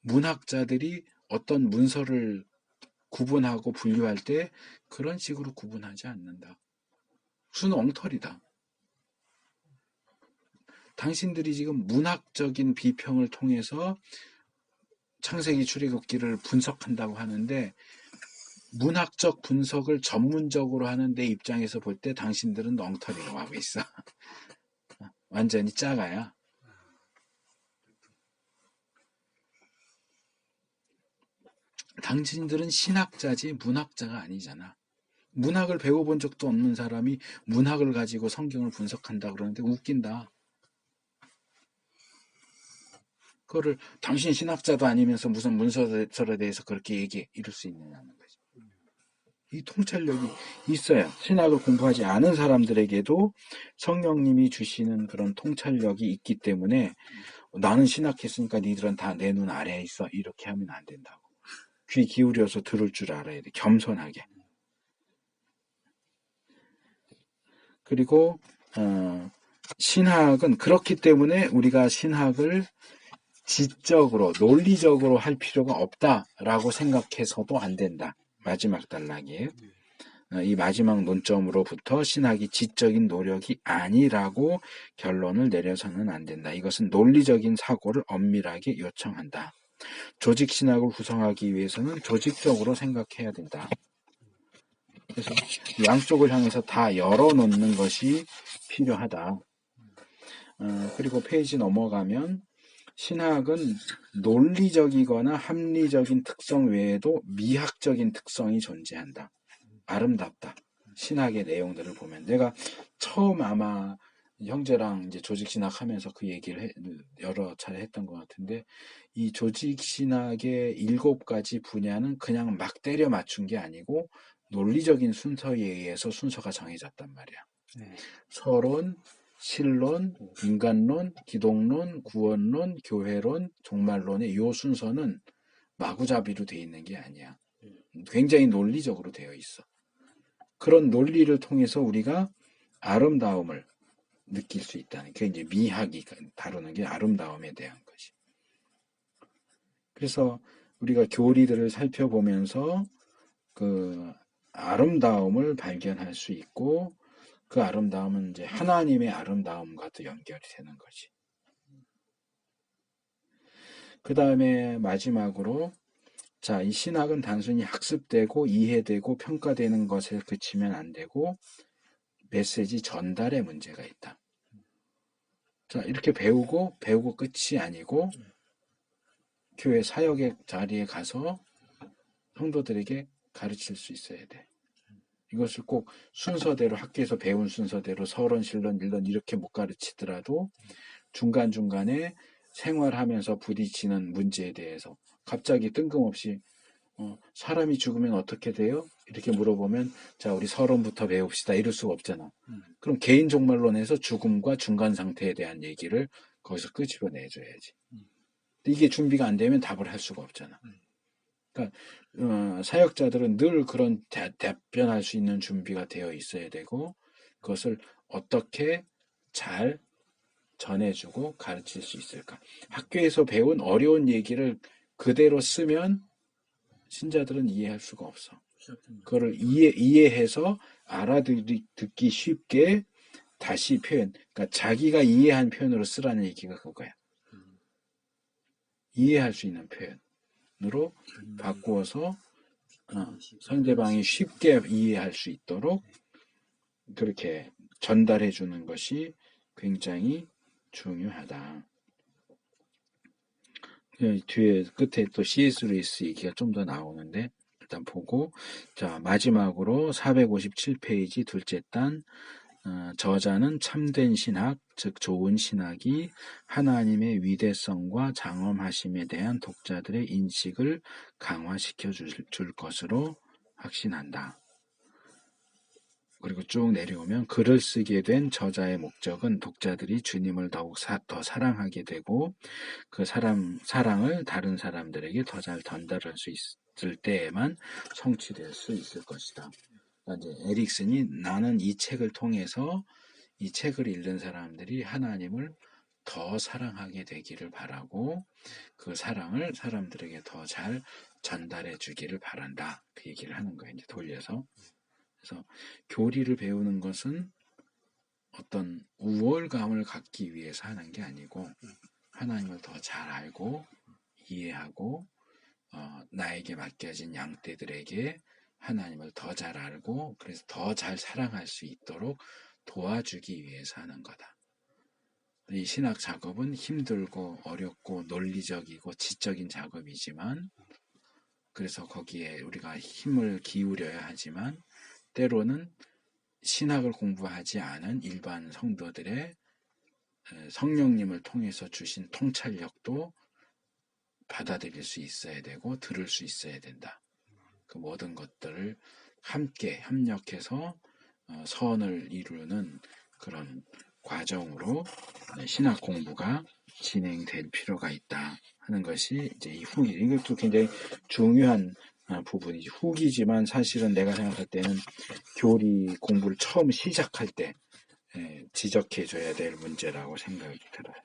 문학자들이 어떤 문서를 구분하고 분류할 때 그런 식으로 구분하지 않는다. 순 엉터리다. 당신들이 지금 문학적인 비평을 통해서 창세기 출애굽기를 분석한다고 하는데 문학적 분석을 전문적으로 하는 내 입장에서 볼 때 당신들은 엉터리로 하고 있어. 완전히 작아야. 당신들은 신학자지 문학자가 아니잖아. 문학을 배워본 적도 없는 사람이 문학을 가지고 성경을 분석한다 그러는데 웃긴다. 그거를 당신 신학자도 아니면서 무슨 문서설에 대해서 그렇게 이럴 수 있느냐는 거죠. 이 통찰력이 있어야 신학을 공부하지 않은 사람들에게도 성령님이 주시는 그런 통찰력이 있기 때문에 나는 신학했으니까 니들은 다 내 눈 아래에 있어. 이렇게 하면 안 된다고. 귀 기울여서 들을 줄 알아야 돼. 겸손하게. 그리고 신학은 그렇기 때문에 우리가 신학을 지적으로 논리적으로 할 필요가 없다라고 생각해서도 안 된다. 마지막 단락이에요. 이 마지막 논점으로부터 신학이 지적인 노력이 아니라고 결론을 내려서는 안 된다. 이것은 논리적인 사고를 엄밀하게 요청한다. 조직 신학을 구성하기 위해서는 조직적으로 생각해야 된다. 그래서 양쪽을 향해서 다 열어놓는 것이 필요하다. 그리고 페이지 넘어가면 신학은 논리적이거나 합리적인 특성 외에도 미학적인 특성이 존재한다. 아름답다. 신학의 내용들을 보면 내가 처음 아마 형제랑 이제 조직신학 하면서 그 얘기를 여러 차례 했던 것 같은데 이 조직신학의 7가지 분야는 그냥 막 때려 맞춘 게 아니고 논리적인 순서에 의해서 순서가 정해졌단 말이야. 서론, 신론, 인간론, 기독론, 구원론, 교회론, 종말론의 요 순서는 마구잡이로 돼 있는 게 아니야. 굉장히 논리적으로 되어 있어. 그런 논리를 통해서 우리가 아름다움을 느낄 수 있다는 게 이제 미학이 다루는 게 아름다움에 대한 것이. 그래서 우리가 교리들을 살펴보면서 그 아름다움을 발견할 수 있고 그 아름다움은 이제 하나님의 아름다움과도 연결이 되는 거지. 그 다음에 마지막으로 자, 이 신학은 단순히 학습되고 이해되고 평가되는 것에 그치면 안 되고 메시지 전달에 문제가 있다. 자, 이렇게 배우고 끝이 아니고 교회 사역의 자리에 가서 성도들에게 가르칠 수 있어야 돼. 이것을 꼭 순서대로 학교에서 배운 순서대로 서론, 신론, 일론 이렇게 못 가르치더라도 중간중간에 생활하면서 부딪히는 문제에 대해서 갑자기 뜬금없이 사람이 죽으면 어떻게 돼요? 이렇게 물어보면 자 우리 서론부터 배웁시다 이럴 수가 없잖아. 그럼 개인 종말론에서 죽음과 중간 상태에 대한 얘기를 거기서 끄집어내줘야지. 이게 준비가 안 되면 답을 할 수가 없잖아. 그러니까 사역자들은 늘 그런 답변할 수 있는 준비가 되어 있어야 되고 그것을 어떻게 잘 전해주고 가르칠 수 있을까? 학교에서 배운 어려운 얘기를 그대로 쓰면 신자들은 이해할 수가 없어. 그거를 이해해서 알아듣기 쉽게 다시 표현, 그러니까 자기가 이해한 표현으로 쓰라는 얘기가 그거야. 이해할 수 있는 표현으로 바꾸어서 상대방이 쉽게 이해할 수 있도록 그렇게 전달해 주는 것이 굉장히 중요하다. 뒤에 끝에 또 C.S. 루이스 얘기가 좀 더 나오는데 일단 보고 자 마지막으로 457페이지 둘째 단 저자는 참된 신학, 즉 좋은 신학이 하나님의 위대성과 장엄하심에 대한 독자들의 인식을 강화시켜 줄 것으로 확신한다. 그리고 쭉 내려오면 글을 쓰게 된 저자의 목적은 독자들이 주님을 더욱 더 사랑하게 되고 그 사랑을 다른 사람들에게 더 잘 전달할 수 있을 때에만 성취될 수 있을 것이다. 그러니까 이제 에릭슨이 나는 이 책을 통해서 이 책을 읽는 사람들이 하나님을 더 사랑하게 되기를 바라고 그 사랑을 사람들에게 더 잘 전달해 주기를 바란다. 그 얘기를 하는 거예요. 이제 돌려서. 그래서 교리를 배우는 것은 어떤 우월감을 갖기 위해서 하는 게 아니고 하나님을 더 잘 알고 이해하고 나에게 맡겨진 양떼들에게 하나님을 더 잘 알고 그래서 더 잘 사랑할 수 있도록 도와주기 위해서 하는 거다. 이 신학 작업은 힘들고 어렵고 논리적이고 지적인 작업이지만 그래서 거기에 우리가 힘을 기울여야 하지만 때로는 신학을 공부하지 않은 일반 성도들의 성령님을 통해서 주신 통찰력도 받아들일 수 있어야 되고 들을 수 있어야 된다. 그 모든 것들을 함께 협력해서 선을 이루는 그런 과정으로 신학 공부가 진행될 필요가 있다 하는 것이 이제 이 후기. 이것도 굉장히 중요한 부분이지. 후기지만 사실은 내가 생각할 때는 교리 공부를 처음 시작할 때 지적해줘야 될 문제라고 생각이 들어요.